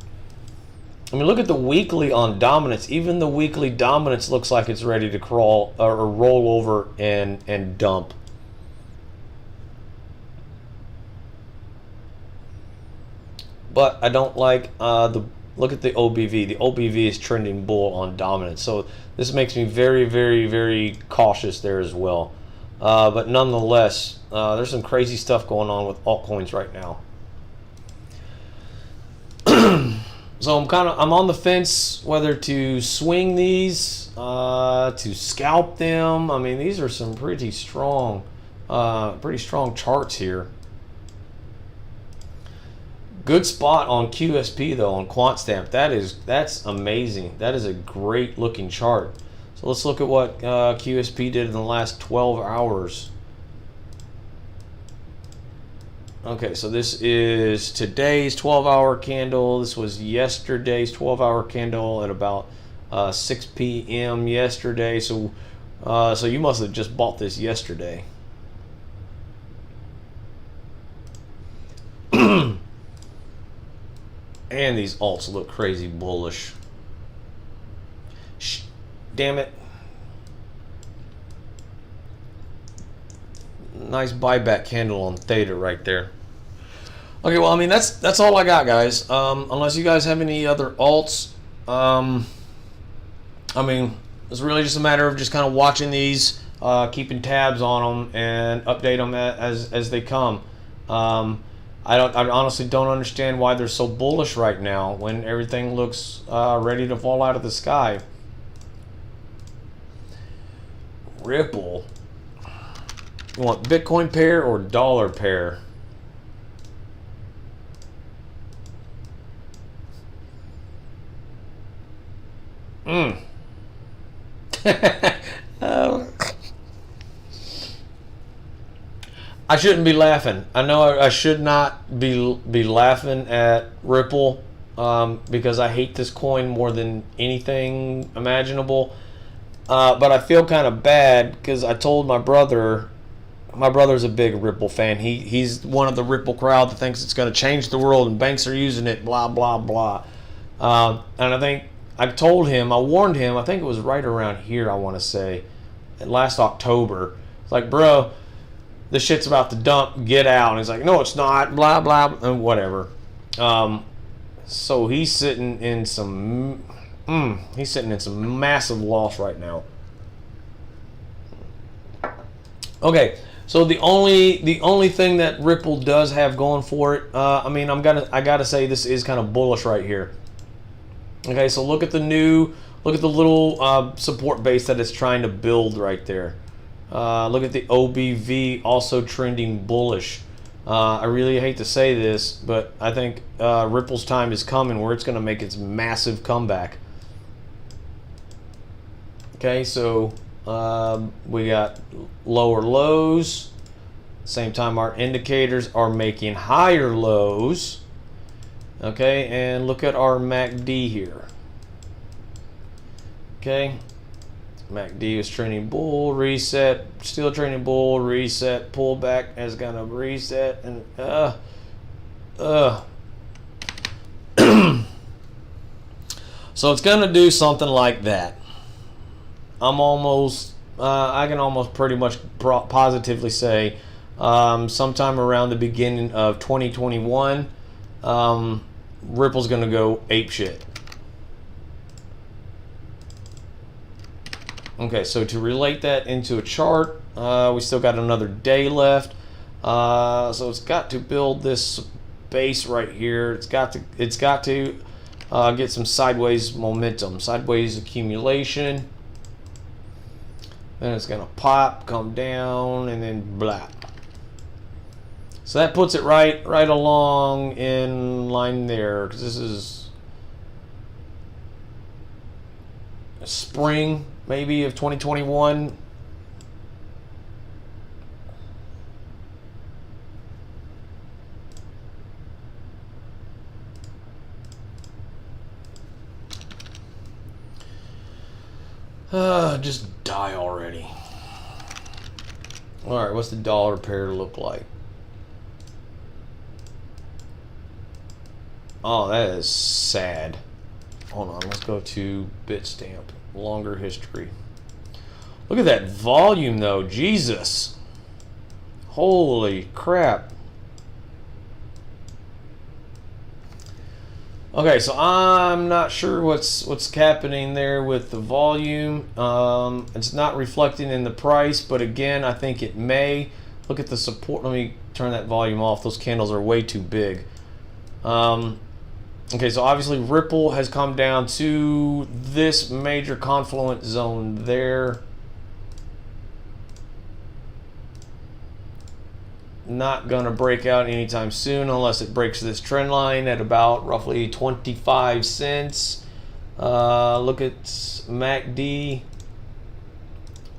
I mean, look at the weekly on dominance. Even the weekly dominance looks like it's ready to crawl or roll over and dump. But I don't like look at the OBV. The OBV is trending bull on dominance. So this makes me very, very, very cautious there as well. But nonetheless, there's some crazy stuff going on with altcoins right now. So I'm on the fence whether to swing these, to scalp them. I mean, these are some pretty strong charts here. Good spot on QSP though, on QuantStamp. That's amazing. That is a great looking chart. So let's look at what QSP did in the last 12 hours. Okay, so this is today's 12-hour candle. This was yesterday's 12-hour candle at about 6 p.m. yesterday. So you must have just bought this yesterday. And these alts look crazy bullish. Damn it. Nice buyback candle on Theta right there. Okay, well, I mean, that's all I got, guys. Unless you guys have any other alts. I mean, it's really just a matter of just kind of watching these, keeping tabs on them, and update them as they come. I honestly don't understand why they're so bullish right now when everything looks ready to fall out of the sky. Ripple. You want Bitcoin pair or dollar pair? I shouldn't be laughing. I know I should not be laughing at Ripple because I hate this coin more than anything imaginable. But I feel kind of bad because I told my brother. My brother's a big Ripple fan. He's one of the Ripple crowd that thinks it's going to change the world and banks are using it, blah, blah, blah. And I think I warned him, I think it was right around here, I want to say, last October. It's like, bro, the shit's about to dump, get out. And he's like, no, it's not, blah, blah, and whatever. So he's sitting in some massive loss right now. Okay, so the only thing that Ripple does have going for it, I mean, I gotta say this is kind of bullish right here. Okay, so look at the little support base that it's trying to build right there. Look at the OBV also trending bullish. I really hate to say this, but I think Ripple's time is coming where it's going to make its massive comeback. Okay, so we got lower lows. Same time, our indicators are making higher lows. Okay, and look at our MACD here. Okay, MACD is trending bull, reset, still trending bull, reset, pullback is gonna reset, and so it's gonna do something like that. I can almost pretty much positively say sometime around the beginning of 2021, Ripple's gonna go apeshit. Okay, so to relate that into a chart, we still got another day left. So it's got to build this base right here. It's got to get some sideways momentum, sideways accumulation. Then it's gonna pop, come down, and then blah. So that puts it right along in line there, because this is spring maybe of 2021. Just die already. All right, what's the dollar pair look like? Oh, that is sad. Hold on, let's go to Bitstamp. Longer history. Look at that volume though, Jesus. Holy crap. Okay, so I'm not sure what's happening there with the volume. It's not reflecting in the price, but again, I think it may. Look at the support. Let me turn that volume off. Those candles are way too big. Okay, so obviously Ripple has come down to this major confluence zone there. Not gonna break out anytime soon unless it breaks this trend line at about roughly 25 cents. Look at MACD.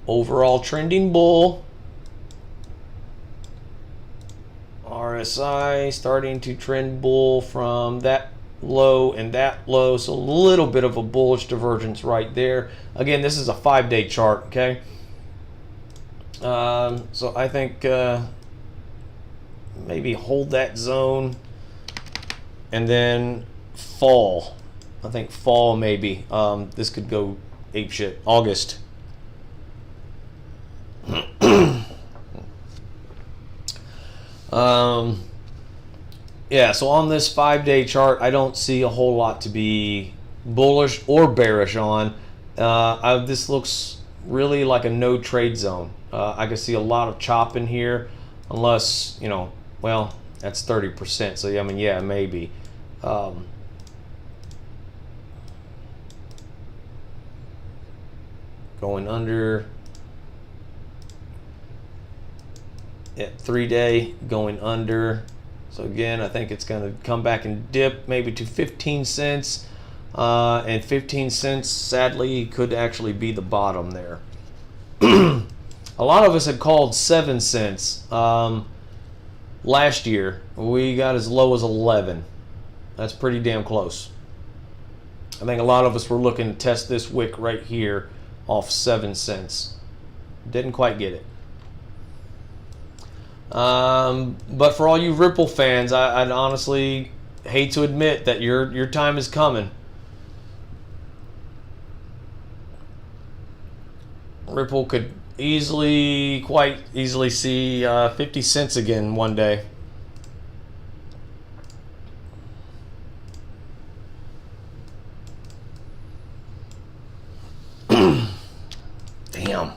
Overall trending bull. RSI starting to trend bull from that low and that low, so a little bit of a bullish divergence right there. Again, this is a 5-day chart, okay? So I think maybe hold that zone and then fall. I think fall maybe. This could go apeshit. August. Yeah, so on this 5-day chart, I don't see a whole lot to be bullish or bearish on. This looks really like a no trade zone. I can see a lot of chop in here, unless, you know, well, that's 30%. So, I mean, yeah, maybe. Going under. At 3-day, going under. So again, I think it's going to come back and dip maybe to 15 cents. And 15 cents, sadly, could actually be the bottom there. A lot of us had called 7 cents last year. We got as low as 11. That's pretty damn close. I think a lot of us were looking to test this wick right here off 7 cents. Didn't quite get it. But for all you Ripple fans, I'd honestly hate to admit that your time is coming. Ripple could quite easily see 50 cents again one day. Damn.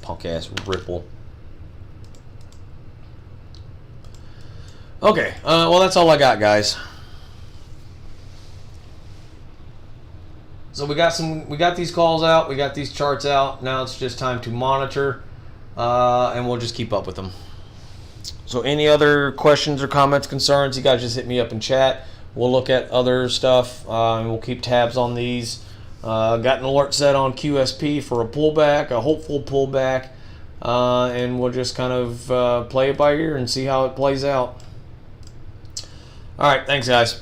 Punk ass Ripple. Okay, well that's all I got, guys. So we got these calls out, we got these charts out. Now it's just time to monitor, and we'll just keep up with them. So any other questions or comments, concerns, you guys just hit me up in chat. We'll look at other stuff, and we'll keep tabs on these. Got an alert set on QSP for a pullback, a hopeful pullback, and we'll just kind of play it by ear and see how it plays out. All right, thanks, guys.